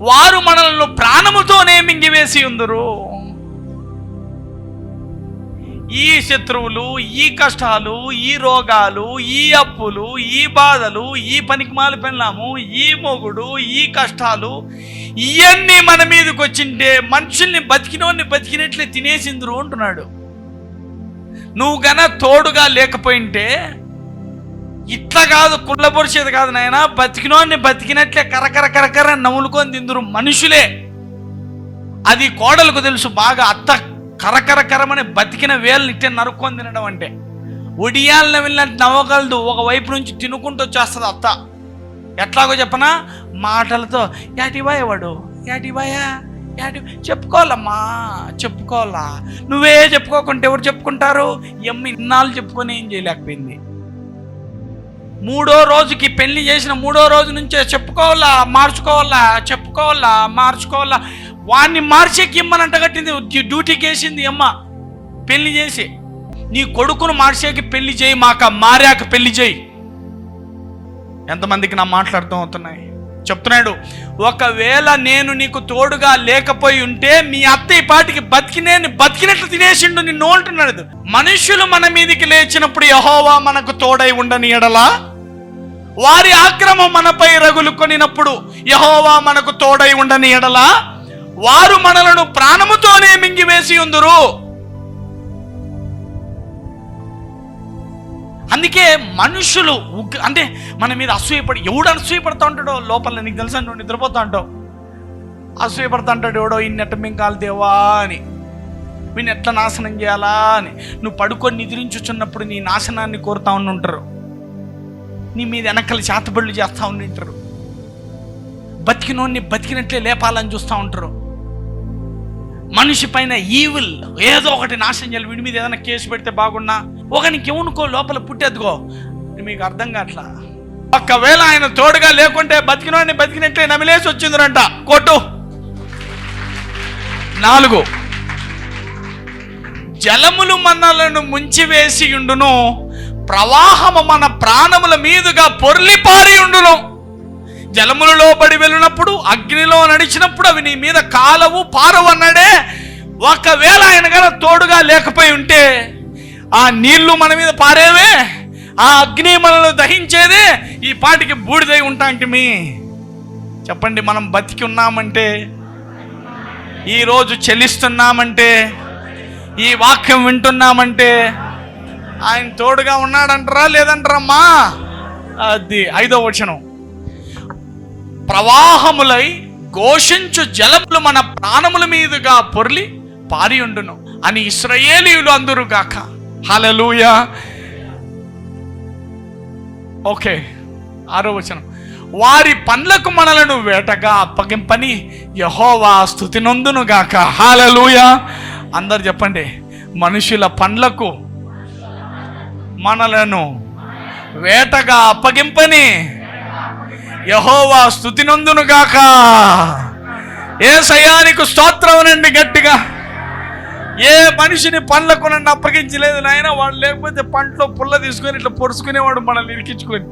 వారు మనల్ని ప్రాణముతోనే మింగివేసి ఉందురు. ఈ శత్రువులు, ఈ కష్టాలు, ఈ రోగాలు, ఈ అప్పులు, ఈ బాధలు, ఈ పనికిమాలి పెళ్ళాము, ఈ మొగుడు, ఈ కష్టాలు, ఇవన్నీ మన మీదకి వచ్చింటే మనుషుల్ని బతికినట్లే తినేసిందురు అంటున్నాడు. నువ్వు గన తోడుగా లేకపోయింటే ఇట్లా కాదు, కుళ్ళబొరిచేది కాదు నాయన, బతికినోడిని బతికినట్లే కరకర నవ్వులుకొని తిందురు మనుషులే. అది కోడలకు తెలుసు బాగా. అత్త కరకరకరమని బతికిన వేలు ఇట్టే నరుక్కొని తినడం అంటే. ఒడియాలను వెళ్ళినట్టు నవ్వగలదు, ఒకవైపు నుంచి తినుకుంటూ వచ్చేస్తుంది అత్త. ఎట్లాగో చెప్పనా, మాటలతో యాటిబాయ్ వాడు, యాటిబాయా, యాటి చెప్పుకోవాలమ్మా, చెప్పుకోవాలా. నువ్వే చెప్పుకోకుంటే ఎవరు చెప్పుకుంటారు? ఎమ్మి ఇన్నాళ్ళు చెప్పుకొని ఏం చేయలేకపోయింది. 3వ రోజుకి పెళ్లి చేసిన 3వ రోజు నుంచే చెప్పుకోవాలా, మార్చుకోవాలా. వాడిని మార్చేకి ఇమ్మనంట కట్టింది, డ్యూటీకి వేసింది అమ్మ. పెళ్లి చేసి నీ కొడుకును మార్చేకి పెళ్లి చేయి, మారాక పెళ్లి చేయి. ఎంతమందికి నా మాట్లాడుతూ అవుతున్నాయి? చెప్తున్నాడు, ఒకవేళ నేను నీకు తోడుగా లేకపోయి ఉంటే మీ అత్త ఈ పాటికి బతికినట్లు తినేసిండు నిన్ను అంటున్నాడు. మనుషులు మన మీదికి లేచినప్పుడు యెహోవా మనకు తోడై ఉండని ఎడల, వారి ఆక్రమం మనపై రగులు కొనినప్పుడు యెహోవా మనకు తోడై ఉండని ఎడల, వారు మనలను ప్రాణముతోనే మింగివేసి ఉందురు. అందుకే మనుషులు అంటే మన మీద అసూయపడి, ఎవడు అసూయపడతా ఉంటాడో లోపల, నీకు తెలుసా, నువ్వు నిద్రపోతా ఉంటావు, అసూయపడతా ఉంటాడు ఎవడో, ఇన్నెట్ట మింగాలి దేవా అని, వీని ఎట్లా నాశనం చేయాలా అని. నువ్వు పడుకొని నిద్రించుచున్నప్పుడు నీ నాశనాన్ని కోరుతా ఉంటారు, నీ మీద వెనకలు చేతబడులు చేస్తూ ఉంటారు, బతికినోడిని బతికినట్లే లేపాలని చూస్తూ ఉంటారు. మనిషి పైన ఈవిల్ ఏదో ఒకటి నాశనం చేయాలి, వీడి మీద ఏదైనా కేసు పెడితే బాగున్నా, ఒకనికి ఏమనుకో లోపల పుట్టేద్దుకో. మీకు అర్థం కావట్లా. ఒకవేళ ఆయన తోడుగా లేకుంటే బతికినోడిని బతికినట్లే నమిలేసి వచ్చిందిరంట. కొట్టు. 4, జలములు మనలను ముంచివేసి ఉండును, ప్రవాహము మన ప్రాణముల మీదుగా పొర్లిపారి ఉండును. జలములలో పడి వెళ్ళినప్పుడు, అగ్నిలో నడిచినప్పుడు అవి నీ మీద కాలవు పారవు అన్నాడే. ఒకవేళ ఆయన కన్నా తోడుగా లేకపోయి ఉంటే ఆ నీళ్లు మన మీద పారేవే, ఆ అగ్ని మనల్ని దహించేదే, ఈ పాటికి బూడిదై ఉంటాంటిమి. చెప్పండి, మనం బతికి ఉన్నామంటే, ఈరోజు చెల్లిస్తున్నామంటే, ఈ వాక్యం వింటున్నామంటే ఆయన తోడుగా ఉన్నాడంటారా లేదంటారమ్మా? అది 5వ వచనం, ప్రవాహములై ఘోషించు జలములు మన ప్రాణముల మీదుగా పొర్లి పారి ఉండును అని ఇశ్రాయేలీయులు అందురుగాక. హల్లెలూయా. ఓకే, 6వ వచనం, వారి పండ్లకు మనలను వేటగా అప్పగింపని యెహోవా స్తుతి నొందును గాక. హల్లెలూయా. అందరు చెప్పండి, మనుషుల పండ్లకు మనలను వేటగా అప్పగింపని యెహోవా స్తుతి నొందును గాక. యేసయ్యా నీకు స్తోత్రం అనండి గట్టిగా. ఏ మనిషిని పండ్లకు నన్ను అప్పగించలేదు నాయన, వాడు లేకపోతే పంటలో పుల్ల తీసుకొని ఇట్లా పొడుచుకునేవాడు మనల్ని ఇరికించుకొని.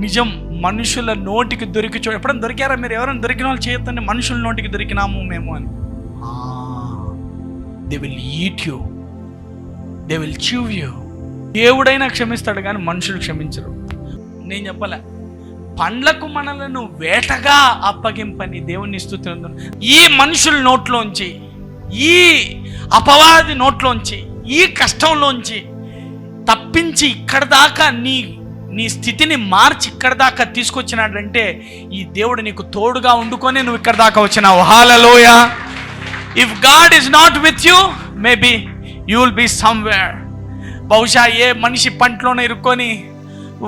నిజం, మనుషుల నోటికి దొరికి ఎప్పుడైనా దొరికారా మీరు? ఎవరైనా దొరికిన వాళ్ళు చేయొద్దండి, మనుషుల నోటికి దొరికినాము మేము అని. They will eat you, they will chew you. దేవుడైనా క్షమిస్తాడు కానీ మనుషులు క్షమించరు. నేను చెప్పలే, పండ్లకు మనలను వేటగా అప్పగింపని దేవుని స్తుతి నొందును. ఈ మనుషుల నోట్లోంచి, ఈ అపవాది నోట్లోంచి, ఈ కష్టంలోంచి తప్పించి ఇక్కడ దాకా నీ స్థితిని మార్చి ఇక్కడ దాకా తీసుకొచ్చినాడంటే ఈ దేవుడు నీకు తోడుగా ఉండుకొని నువ్వు ఇక్కడ దాకా వచ్చినావు. Hallelujah. If God is not with you, maybe you will be somewhere. బహుశా ఏ మనిషి పంటలోనే ఇరుక్కొని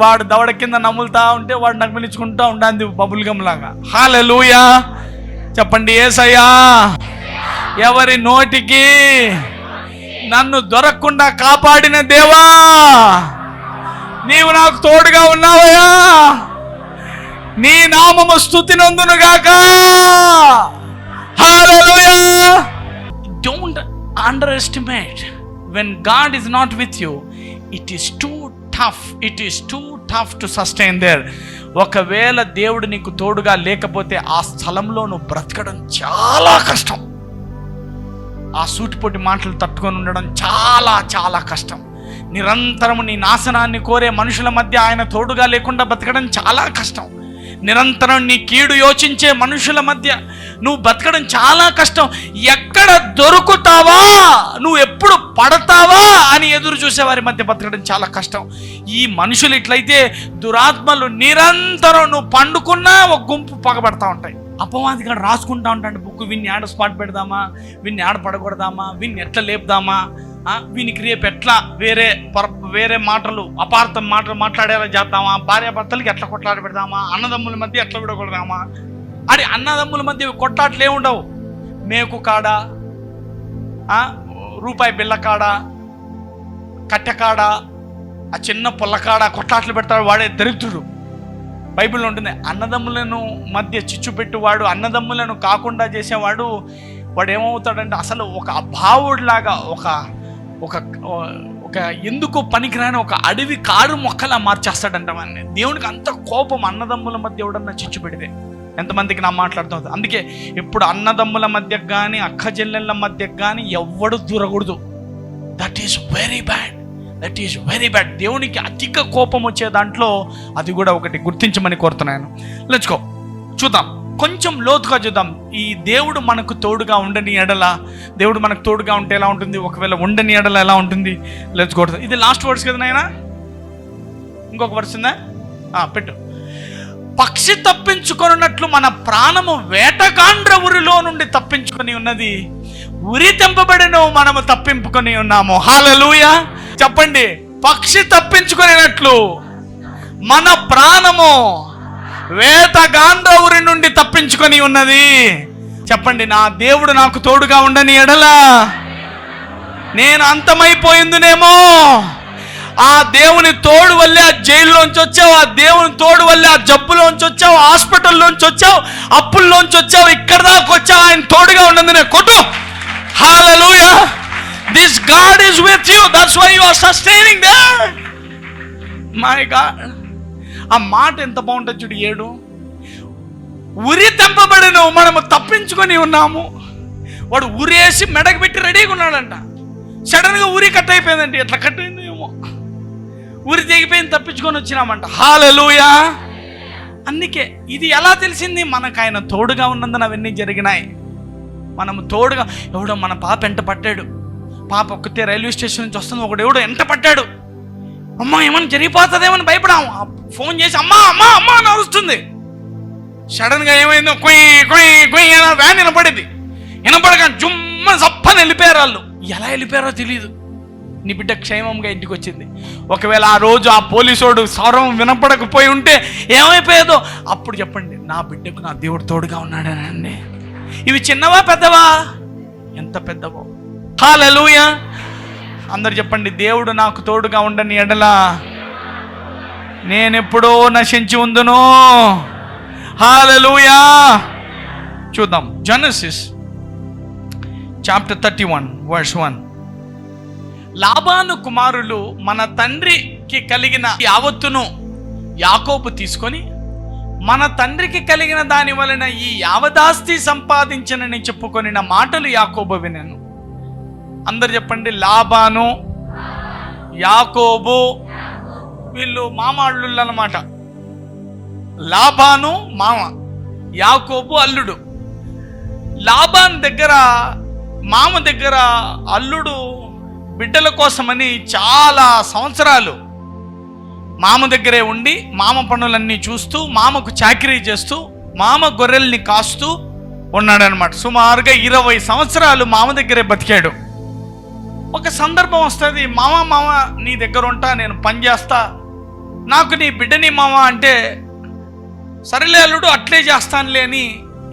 వాడు దవడ కింద నములుతా ఉంటే వాడు నమిలించుకుంటూ ఉండాలి బబుల్ గమ్ లాగా. హల్లెలూయా. చెప్పండి, యేసయ్యా. ఎవరి నోటికి నన్ను దొరకకుండా కాపాడిన దేవా, నీవు నాకు తోడుగా ఉన్నావయ్యా, నీ నామము స్తుతి నొందును గాక. Hallelujah. Don't underestimate when God is not with you. It is too tough to sustain there. ఒకవేళ దేవుడు నీకు తోడుగా లేకపోతే ఆ స్థలంలో నువ్వు బ్రతకడం చాలా కష్టం. ఆ సూటిపోటి మాటలు తట్టుకొని ఉండడం చాలా చాలా కష్టం. నిరంతరము నీ నాశనాన్ని కోరే మనుషుల మధ్య ఆయన తోడుగా లేకుండా బ్రతకడం చాలా కష్టం. నిరంతరం నీ కీడు యోచించే మనుషుల మధ్య నువ్వు బ్రతకడం చాలా కష్టం. ఎక్కడ దొరుకుతావా, నువ్వు ఎప్పుడు పడతావా అని ఎదురు చూసే వారి మధ్య బ్రతకడం చాలా కష్టం. ఈ మనుషులు ఇట్లయితే దురాత్మలు నిరంతరం నువ్వు పండుకున్నా ఒక గుంపు పగబడతా ఉంటాయి. అపవాదిగా రాసుకుంటా ఉంటాడు బుక్. వీన్ని ఆడ స్పాట్ పెడదామా, వీన్ని ఆడ పడకూడదామా, వీన్ని ఎట్లా లేపుదామా, వీనికి రేపు ఎట్లా వేరే మాటలు అపార్థం మాటలు మాట్లాడేలా చేద్దామా, భార్యాభర్తలకి ఎట్లా కొట్లాట పెడదామా, అన్నదమ్ముల మధ్య ఎట్లా విడకూడదామా. అది అన్నదమ్ముల మధ్య కొట్లాటలు ఏముండవు. మేకు కాడ, రూపాయి బిళ్ళ కాడ, కట్టె కాడ, ఆ చిన్న పుల్లకాడ కొట్లాట్లు పెడతాడు. వాడే దరిద్రుడు. బైబిల్లో ఉంటుంది, అన్నదమ్ములను మధ్య చిచ్చు పెట్టువాడు, అన్నదమ్ములను కాకుండా చేసేవాడు, వాడు ఏమవుతాడంటే అసలు ఒక అభావుడిలాగా, ఒక ఒక ఒక ఎందుకో పనికిరాని ఒక అడవి కారు మొక్కలా మార్చేస్తాడంట వాడిని. దేవునికి అంత కోపం అన్నదమ్ముల మధ్య ఎవడన్నా చిచ్చు పెడితే. ఎంతమందికి నా మాట్లాడుతుంది. అందుకే ఇప్పుడు అన్నదమ్ముల మధ్య కానీ అక్క చెల్లెళ్ళ మధ్య కానీ ఎవ్వడు దూరకూడదు. That is very bad, that is very bad. దేవునికి అధిక కోపం వచ్చే దాంట్లో అది కూడా ఒకటి గుర్తించమని కోరుతున్నాను. లెట్స్ గో, చూద్దాం, కొంచెం లోతుగా చూద్దాం. ఈ దేవుడు మనకు తోడుగా ఉండని ఎడల, దేవుడు మనకు తోడుగా ఉంటే ఎలా ఉంటుంది, ఒకవేళ ఉండని ఎడల ఎలా ఉంటుంది. Let's go. ఇది లాస్ట్ వర్డ్స్ కదా నాయనా, ఇంకొక వర్స్ ఉందా, పెట్టు. పక్షి తప్పించుకొనున్నట్లు మన ప్రాణము వేటగాండ్ర ఉరిలో నుండి తప్పించుకొని ఉన్నది, ఉరి తెంపబడిన మనము తప్పింపుకొని ఉన్నాము. హల్లెలూయా చెప్పండి. పక్షి తప్పించుకునేటట్లు మన ప్రాణము వేటగాండ్ర ఉరి నుండి తప్పించుకొని ఉన్నది. చెప్పండి, నా దేవుడు నాకు తోడుగా ఉండని ఎడల నేను అంతమైపోయిందునేమో. ఆ దేవుని తోడు వల్లే ఆ జైల్లోంచి వచ్చావు, ఆ దేవుని తోడు వల్లే ఆ జబ్బులోంచి వచ్చావు, హాస్పిటల్లోంచి వచ్చావు, అప్పుల్లోంచి వచ్చావు, ఇక్కడ దాకా వచ్చావు. ఆయన తోడుగా ఉన్నది. కొట్టు. హల్లెలూయా. This God is with you. That's why you are sustaining there. My God. ఆ మాట ఎంత బాగుంటుంది చూడు. 7 ఉరి తెంపబడిన మనము తప్పించుకొని ఉన్నాము. వాడు ఉరేసి మెడకు పెట్టి రెడీగా ఉన్నాడంట. సడన్గా ఉరి కట్ అయిపోయిందంటే ఎట్లా కట్ అయిందో ఏమో, ఉరి తెగిపోయింది, తప్పించుకొని వచ్చినామంట. హల్లెలూయా. అందుకే ఇది ఎలా తెలిసింది, మనకు ఆయన తోడుగా ఉన్నందున అవన్నీ జరిగినాయి. మనము తోడుగా, ఎవడో మన పాప ఎంట పట్టాడు, పాప ఒక్కతే రైల్వే స్టేషన్ నుంచి వస్తుంది, ఒకడు ఎవడో ఎంట పట్టాడు, అమ్మ ఏమన్నా జరిగిపోతుందేమని భయపడాము. ఫోన్ చేసి అమ్మా అమ్మా అమ్మ అని అరుస్తుంది. సడన్గా ఏమైందో కొయ్యి కొయ్యి కొయ్యి అని వ్యాన్ వినపడింది. వినపడగా జుమ్మ సప్పని వెళ్ళిపోయారు వాళ్ళు. ఎలా వెళ్ళిపోయారో తెలియదు. నీ బిడ్డ క్షేమంగా ఇంటికి వచ్చింది. ఒకవేళ ఆ రోజు ఆ పోలీసోడు స్వరం వినపడకపోయి ఉంటే ఏమైపోయేదో. అప్పుడు చెప్పండి, నా బిడ్డకు నా దేవుడు తోడుగా ఉన్నాడనండి. ఇవి చిన్నవా పెద్దవా? ఎంత పెద్దవో. హల్లెలూయా. అందరు చెప్పండి, దేవుడు నాకు తోడుగా ఉండని ఎడల నేనెప్పుడో నశించి ఉందును. హల్లెలూయా. చూద్దాం, జెనసిస్ చాప్టర్ 31 వర్స్ 1. లాబాను కుమారులు మన తండ్రికి కలిగిన యావత్తును యాకోబు తీసుకొని మన తండ్రికి కలిగిన దాని వలన ఈ యావదాస్తి సంపాదించనని చెప్పుకొనిన మాటలు యాకోబు వినెను. అందరు చెప్పండి, లాబాను యాకోబు వీళ్ళు మామాళ్ళు అన్నమాట. లాబాను మామ, యాకోబు అల్లుడు. లాబాన్ దగ్గర, మామ దగ్గర అల్లుడు బిడ్డల కోసమని చాలా సంవత్సరాలు మామ దగ్గరే ఉండి మామ పనులన్నీ చూస్తూ, మామకు చాకరీ చేస్తూ, మామ గొర్రెల్ని కాస్తూ ఉన్నాడనమాట. సుమారుగా 20 సంవత్సరాలు మామ దగ్గరే బతికాడు. ఒక సందర్భం వస్తుంది, మామ నీ దగ్గర ఉంటా, నేను పని చేస్తా, నాకు నీ బిడ్డని మామ అంటే, సరేలే అల్లుడు అట్లే చేస్తానులే అని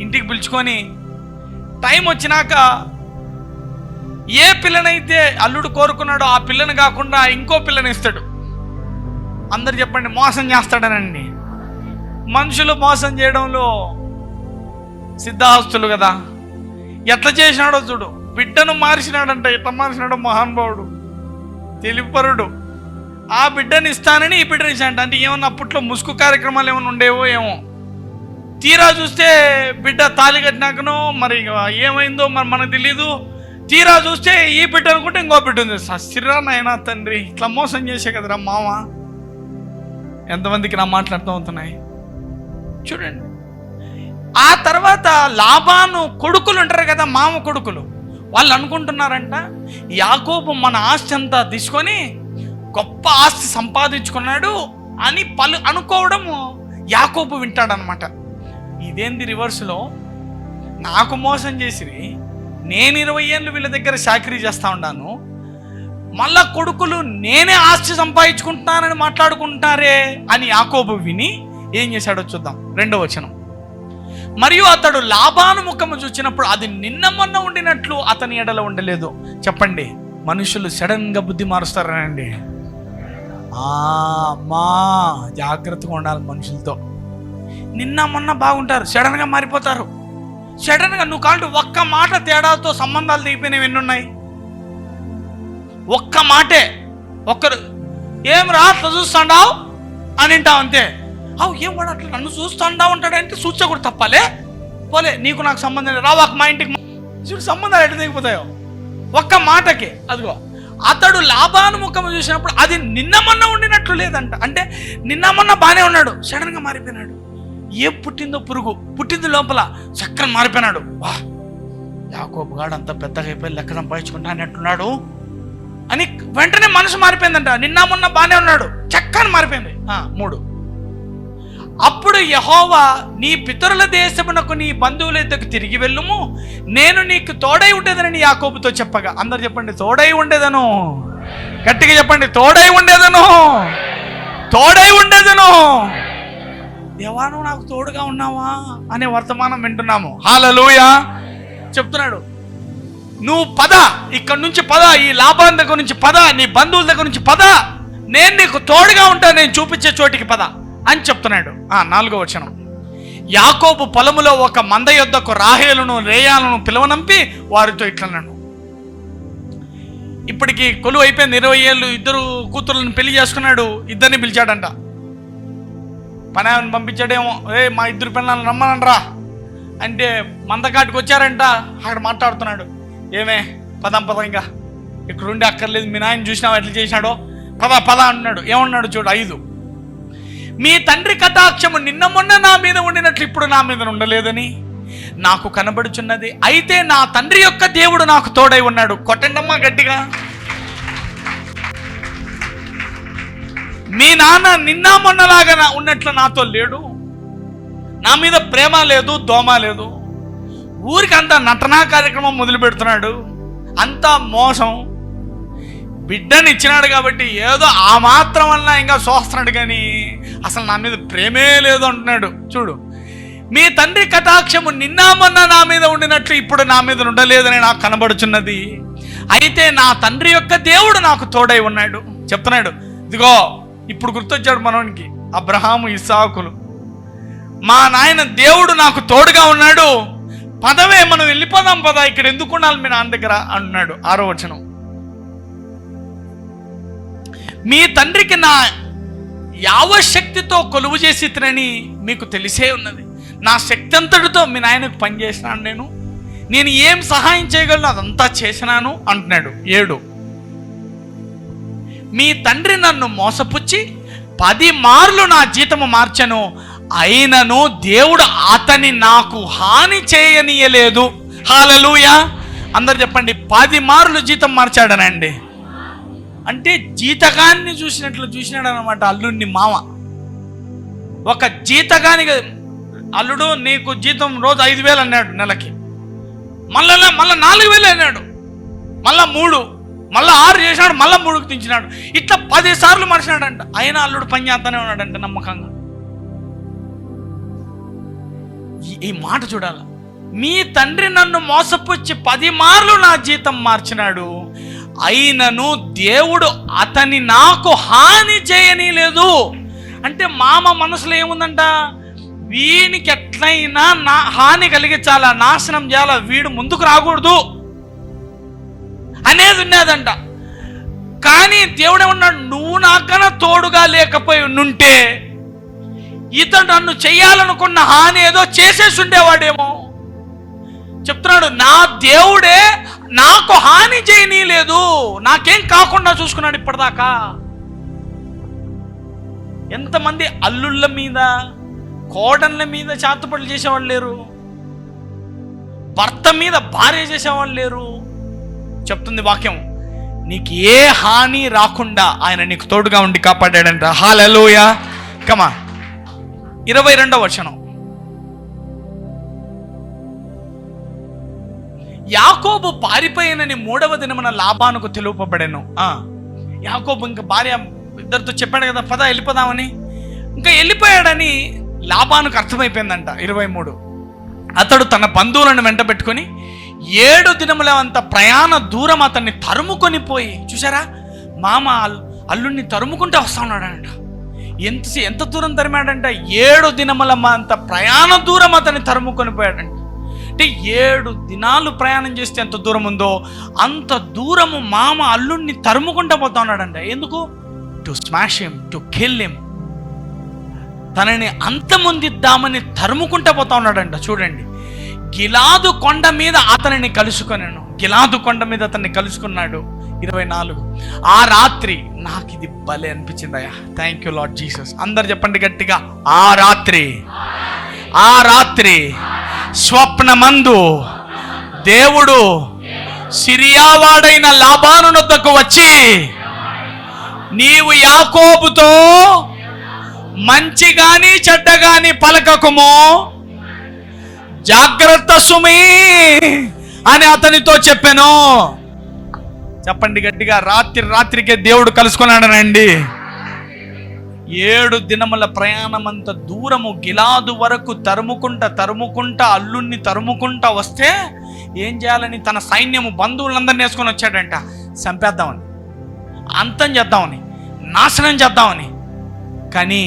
ఇంటికి పిలుచుకొని టైం వచ్చినాక ఏ పిల్లనైతే అల్లుడు కోరుకున్నాడో ఆ పిల్లని కాకుండా ఇంకో పిల్లని ఇస్తాడు. అందరు చెప్పండి, మోసం చేస్తాడనండి. మనుషులు మోసం చేయడంలో సిద్ధాస్తులు కదా. ఎట్లా చేసినాడో చూడు. బిడ్డను మార్చినాడంట. ఎట్లా మార్చినాడో మహానుభావుడు, తెలిపరుడు. ఆ బిడ్డని ఇస్తానని ఈ బిడ్డని ఇచ్చాడంట. అంటే ఏమన్నా అప్పట్లో ముసుగు కార్యక్రమాలు ఏమైనా ఉండేవో ఏమో. తీరా చూస్తే బిడ్డ తాళి కట్టినాకనో మరి ఏమైందో మరి మనకు తెలీదు. తీరా చూస్తే ఈ బిడ్డ అనుకుంటే ఇంకో బిడ్డ ఉంది. ససిరా నాయనా తండ్రి, ఇట్లా మోసం చేసే కదరా మామ. ఎంతమందికి నా మాట్లాడుతూ అవుతున్నాయి చూడండి. ఆ తర్వాత లాబాను కొడుకులు ఉంటారు కదా, మామ కొడుకులు, వాళ్ళు అనుకుంటున్నారంట యాకోబు మన ఆస్తి అంతా తీసుకొని గొప్ప ఆస్తి సంపాదించుకున్నాడు అని అనుకోవడము యాకోబు వింటాడనమాట. ఇదేంది రివర్స్లో, నాకు మోసం చేసిరి, నేను 20 ఏళ్ళు వీళ్ళ దగ్గర చాకరీ చేస్తా ఉన్నాను, మళ్ళా కొడుకులు నేనే ఆస్తి సంపాదించుకుంటున్నానని మాట్లాడుకుంటారే అని యాకోబు విని ఏం చేశాడో చూద్దాం. 2వ వచనం. మరియు అతడు లాబాను ముఖము చూచినప్పుడు అది నిన్న మొన్న ఉండినట్లు అతని ఎడల ఉండలేదు. చెప్పండి, మనుషులు సడన్గా బుద్ధి మారుస్తారనండి. అమ్మా జాగ్రత్తగా ఉండాలి మనుషులతో. నిన్న మొన్న బాగుంటారు, సడన్గా మారిపోతారు. సడన్గా నువ్వు కాళ్ళు ఒక్క మాట తేడాతో సంబంధాలు తెగిపోయినవి ఎన్నున్నాయి. ఒక్క మాటే, ఒక్కరు ఏం రా అట్లా చూస్తాండావు అని వింటావు అంతే. అవు ఏం వాడు అట్లా నన్ను చూస్తాండా ఉంటాడంటే చూచకూడదు, తప్పాలే పోలే, నీకు నాకు సంబంధం లేదు, రావాక మా ఇంటికి. చూడు సంబంధాలు ఎట్లా తెగిపోతాయో ఒక్క మాటకి. అదిగో అతడు లాబాను ముఖము చూసినప్పుడు అది నిన్న మొన్న ఉండినట్లు లేదంట. అంటే నిన్న మొన్న బాగానే ఉన్నాడు, సడన్గా మారిపోయినాడు. ఏ పుట్టిందో పురుగు పుట్టింది లోపల, చక్కని మారిపోయినాడు. వా యాకోబు గాడు అంత పెద్దగా అయిపోయి లెక్క సంపాదించుకుంటా అన్నట్టున్నాడు అని వెంటనే మనసు మారిపోయిందంట. నిన్న మొన్న బాగానే ఉన్నాడు, చక్కని మారిపోయింది. 3. అప్పుడు యెహోవా నీ పితరుల దేశమునకు నీ బంధువుల యొద్దకు తిరిగి వెళ్ళుము, నేను నీకు తోడై ఉండేదని యాకోబుతో చెప్పగా. అందరు చెప్పండి, తోడై ఉండేదను. గట్టిగా చెప్పండి, తోడై ఉండేదను, తోడై ఉండేదను. దేవా నువ్వు నాకు తోడుగా ఉన్నావా అనే వర్తమానం వింటున్నాము. హల్లెలూయా. చెప్తున్నాడు, నువ్వు పద, ఇక్కడి నుంచి పద, ఈ లాభాన్ దగ్గర నుంచి పద, నీ బంధువుల దగ్గర నుంచి పద, నేను నీకు తోడుగా ఉంటా, నేను చూపించే చోటికి పద అని చెప్తున్నాడు. 4వ వచనం. యాకోబు పొలములో ఒక మంద యొద్దకు రాహేలును లేయాలను పిలువనంపి వారితో ఇట్లన్నాడు. ఇప్పటికి కొలువు అయిపోయింది, 20 ఏళ్ళు, 2 కూతుర్లను పెళ్లి చేసుకున్నాడు, 2 పిలిచాడంట. పని ఆమెను పంపించాడేమో, మా 2 పిల్లలను రమ్మనండ్రా అంటే మందకాటికి వచ్చారంట. అక్కడ మాట్లాడుతున్నాడు, ఏమే పదం ఇంకా ఇక్కడ ఉండి అక్కర్లేదు, మీ నాయన చూసినావు ఎట్లా చేసినాడో, పద అంటున్నాడు. ఏమన్నాడు చూడు, 5. మీ తండ్రి కటాక్షము నిన్న మొన్న నా మీద ఉండినట్లు ఇప్పుడు నా మీద ఉండలేదని నాకు కనబడుచున్నది. అయితే నా తండ్రి యొక్క దేవుడు నాకు తోడై ఉన్నాడు. కొట్టండమ్మా గట్టిగా. మీ నాన్న నిన్న మొన్నలాగా ఉన్నట్లు నాతో లేడు, నా మీద ప్రేమ లేదు, దోమ లేదు, ఊరికి అంతా నటనా కార్యక్రమం మొదలు పెడుతున్నాడు, అంతా మోసం. బిడ్డని ఇచ్చినాడు కాబట్టి ఏదో ఆ మాత్రం వల్ల ఇంకా చూస్తున్నాడు, కానీ అసలు నా మీద ప్రేమే లేదు అంటున్నాడు. చూడు, మీ తండ్రి కటాక్షము నిన్న మొన్న నా మీద ఉండినట్లు ఇప్పుడు నా మీద ఉండలేదని నాకు కనబడుచున్నది. అయితే నా తండ్రి యొక్క దేవుడు నాకు తోడై ఉన్నాడు. చెప్తున్నాడు, ఇదిగో ఇప్పుడు గుర్తొచ్చాడు మనోనికి, అబ్రహాము ఇస్సాకులు. మా నాయన దేవుడు నాకు తోడుగా ఉన్నాడు, పదవే మనం వెళ్ళిపోదాం పద, ఇక్కడ ఎందుకు ఉండాలి మీ నాన్న దగ్గర అన్నాడు. 6వ వచనం. మీ తండ్రికి నా యావశక్తితో కొలువు చేసి తినని మీకు తెలిసే ఉన్నది. నా శక్తి అంతటితో మీ నాయనకు పనిచేసినాను, నేను ఏం సహాయం చేయగలను అదంతా చేసినాను అంటున్నాడు. 7. మీ తండ్రి నన్ను మోసపుచ్చి 10 మార్లు నా జీతము మార్చను, అయినను దేవుడు అతని నాకు హాని చేయనీయలేదు. హల్లెలూయా. అందరు చెప్పండి, 10 మార్లు జీతం మార్చాడనండి. అంటే జీతగాన్ని చూసినాడు అనమాట అల్లుడిని మామ. ఒక జీతగాని, అల్లుడు నీకు జీతం రోజు 5,000 అన్నాడు నెలకి, మళ్ళా 4,000 అన్నాడు, మళ్ళా 3, మళ్ళా 6 చేసినాడు, మళ్ళా 3కు దించినాడు. ఇట్లా 10 సార్లు మర్చినాడంట. అయినా అల్లుడు పని చేస్తానే ఉన్నాడంట నమ్మకంగా. ఈ మాట చూడాల. మీ తండ్రి నన్ను మోసపుచ్చి 10 మార్లు నా జీతం మార్చినాడు, అయినను దేవుడు అతని నాకు హాని చేయని లేదు. అంటే మామ మనసులో ఏముందంట, వీనికి ఎట్లయినా నా హాని కలిగించాలా, నాశనం చేయాలా, వీడు ముందుకు రాకూడదు అనేది ఉన్నదంట. కానీ దేవుడు ఏమన్నాడు, నువ్వు నాకన్నా తోడుగా లేకపోయి ఉంటే ఇతడు నన్ను చెయ్యాలనుకున్న హాని ఏదో చేసేసి ఉండేవాడేమో. చెప్తున్నాడు, నా దేవుడే నాకు హాని చేయనీయలేదు, నాకేం కాకుండా చూసుకున్నాడు ఇప్పటిదాకా. ఎంతమంది అల్లుళ్ళ మీద, కోడళ్ళ మీద చాతుపడులు చేసేవాళ్ళు లేరు, భర్త మీద భార్య చేసేవాళ్ళు లేరు. చెప్తుంది వాక్యం, నీకు ఏ హాని రాకుండా ఆయన నీకు తోడుగా ఉండి కాపాడాడంట. హల్లెలూయా. కమా. 22వ వచనం. యాకోబు పారిపోయినని 3వ దినమున లాబానుకు తెలుపబడెను. యాకోబు ఇంకా భార్య ఇద్దరితో చెప్పాడు కదా, పద వెళ్ళిపోదామని. ఇంకా వెళ్ళిపోయాడని లాబానుకు అర్థమైపోయిందంట. 23 అతడు తన బంధువులను వెంట పెట్టుకొని 7 దినముల అంత ప్రయాణ దూరం అతన్ని తరుముకొని పోయి, చూసారా, మామ అల్లుడిని తరుముకుంటే వస్తా ఉన్నాడంట. ఎంత దూరం తరిమాడంట? 7 దినముల అంత ప్రయాణ దూరం అతన్ని తరుముకొని పోయాడంట. అంటే 7 దినాలు ప్రయాణం చేస్తే ఎంత దూరం ఉందో అంత దూరము మామ అల్లుడిని తరుముకుంటూ పోతా ఉన్నాడంట. ఎందుకు? To smash him, to kill him. తనని అంతమొందిద్దామని తరుముకుంటూ పోతా ఉన్నాడంట. చూడండి, గిలాదు కొండ మీద అతనిని కలుసుకొనాను. గిలాదు కొండ మీద అతన్ని కలుసుకున్నాడు. 24 ఆ రాత్రి, నాకు ఇది భలే అనిపించింది అయ్యా. Thank you lord Jesus. అందరు చెప్పండి గట్టిగా, ఆ రాత్రి స్వప్నమందు దేవుడు సిరియావాడైన లాబాను వద్దకు వచ్చి, నీవు యాకోబుతో మంచి గాని చెడ్డ గాని పలకకుము, జాగ్రత్త సుమి అని అతనితో చెప్పాను. చెప్పండి గట్టిగా, రాత్రికే దేవుడు కలుసుకున్నాడనండి. 7 దినముల ప్రయాణం అంత దూరము గిలాదు వరకు తరుముకుంటా అల్లుణ్ణి తరుముకుంటా వస్తే ఏం చేయాలని తన సైన్యము బంధువులందరినీ వేసుకొని వచ్చాడంట. చంపేద్దామని, అంతం చేద్దామని, నాశనం చేద్దామని. కానీ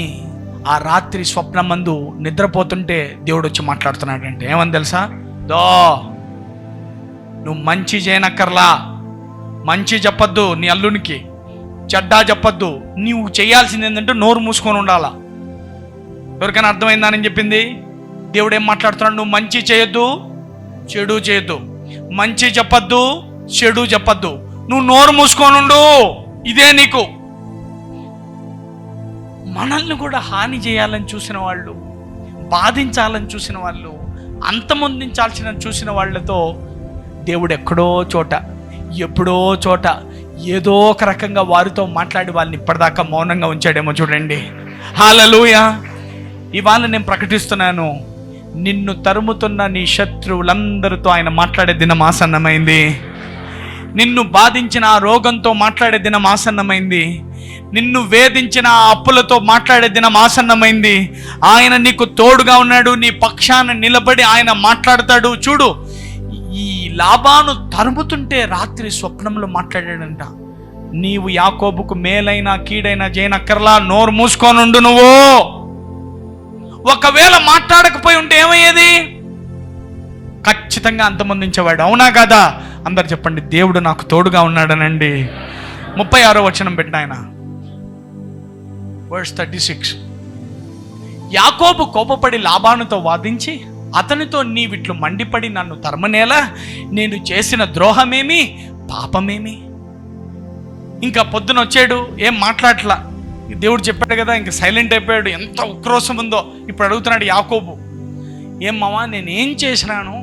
ఆ రాత్రి స్వప్నమందు నిద్రపోతుంటే దేవుడు వచ్చి మాట్లాడుతున్నాడంటే ఏమని తెలుసా? నువ్వు మంచి చేయనక్కర్లా, మంచి చెప్పొద్దు నీ అల్లునికి, చెడ్డా చెప్పొద్దు. నీవు చేయాల్సింది ఏంటంటే నోరు మూసుకొని ఉండాలా. ఎవరికైనా అర్థమైందా అని చెప్పింది? దేవుడు ఏం మాట్లాడుతున్నాడు? నువ్వు మంచి చేయొద్దు, చెడు చేయొద్దు, మంచి చెప్పొద్దు, చెడు చెప్పొద్దు, నువ్వు నోరు మూసుకొని ఉండు. ఇదే నీకు. మనల్ని కూడా హాని చేయాలని చూసిన వాళ్ళు, బాధించాలని చూసిన వాళ్ళు, అంతమొందించాల్సిన చూసిన వాళ్ళతో దేవుడు ఎక్కడో చోట, ఎప్పుడో చోట, ఏదో ఒక రకంగా వారితో మాట్లాడి వాళ్ళని ఇప్పటిదాకా మౌనంగా ఉంచాడేమో చూడండి. హల్లెలూయా. ఇవాళ నేను ప్రకటిస్తున్నాను, నిన్ను తరుముతున్న నీ శత్రువులందరితో ఆయన మాట్లాడే దినం ఆసన్నమైంది. నిన్ను బాధించిన ఆ రోగంతో మాట్లాడే దినం ఆసన్నమైంది. నిన్ను వేధించిన ఆ అప్పులతో మాట్లాడే దినం ఆసన్నమైంది. ఆయన నీకు తోడుగా ఉన్నాడు, నీ పక్షాన నిలబడి ఆయన మాట్లాడతాడు. చూడు, ఈ లాబాను తరుముతుంటే రాత్రి స్వప్నంలో మాట్లాడాడంట, నీవు యాకోబుకు మేలైనా కీడైనా చేయనక్కర్లా, నోరు మూసుకొని ఉండు. నువ్వు ఒకవేళ మాట్లాడకపోయి ఉంటే ఏమయ్యేది? ఖచ్చితంగా అంతమొందించేవాడు. అవునా కదా? అందరు చెప్పండి, దేవుడు నాకు తోడుగా ఉన్నాడనండి. 36వ వచనం పెట్టిన ఆయన, వర్స్ 36. యాకోబు కోపపడి లాబానుతో వాదించి అతనితో, నీవిట్లు మండిపడి నన్ను తరమనేలా, నేను చేసిన ద్రోహమేమి, పాపమేమి? ఇంకా పొద్దున వచ్చాడు, ఏం మాట్లాడట్లా. దేవుడు చెప్పాడు కదా, ఇంకా సైలెంట్ అయిపోయాడు. ఎంత ఉక్రోషం ఉందో. ఇప్పుడు అడుగుతున్నాడు యాకోబు, ఏం మావా, నేనేం చేసినాను?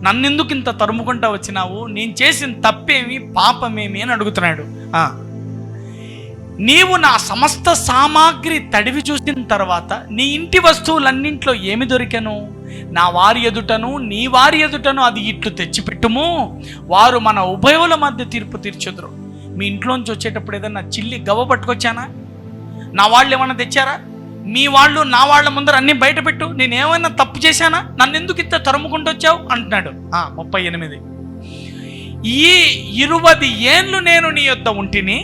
నన్నెందుకు ఇంత తరుముకుంటా వచ్చినావు? నేను చేసిన తప్పేమి, పాపమేమి అని అడుగుతున్నాడు. నీవు నా సమస్త సామాగ్రి తడివి చూసిన తర్వాత నీ ఇంటి వస్తువులన్నింట్లో ఏమి దొరికెను? నా వారి ఎదుటను నీ వారి ఎదుటను అది ఇట్లు తెచ్చిపెట్టుము, వారు మన ఉభయుల మధ్య తీర్పు తీర్చుదురు. మీ ఇంట్లోంచి వచ్చేటప్పుడు ఏదన్నా చిల్లి గవ్వ పట్టుకొచ్చానా? నా వాళ్ళు ఏమన్నా తెచ్చారా? మీ వాళ్ళు నా వాళ్ళ ముందర అన్నీ బయట పెట్టు. నేనేమైనా తప్పు చేశానా? నన్ను ఎందుకు ఇంత తరుముకుంటూ వచ్చావు అంటున్నాడు. 38. ఈ 20 ఏండ్లు నేను నీ యొద్ద ఉంటిని,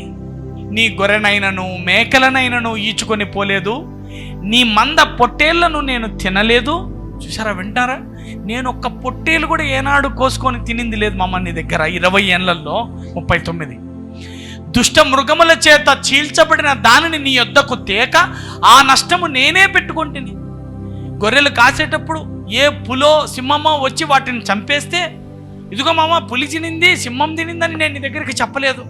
నీ గొర్రెనైనను మేకలనైనను ఈచుకొని పోలేదు, నీ మంద పొట్టేళ్లను నేను తినలేదు. చూసారా, వింటారా? నేను ఒక్క పొట్టేలు కూడా ఏనాడు కోసుకొని తినింది లేదు మమ్మ నీ దగ్గర. 20 ఏళ్లలో. 39. దుష్ట మృగముల చేత చీల్చబడిన దానిని నీ యొద్దకు తేక ఆ నష్టము నేనే పెట్టుకుంటుని. గొర్రెలు కాసేటప్పుడు ఏ పులో సింహమో వచ్చి వాటిని చంపేస్తే, ఇదిగో మామ పులి తినింది, సింహం తినిందని నేను నీ దగ్గరికి చెప్పలేదు.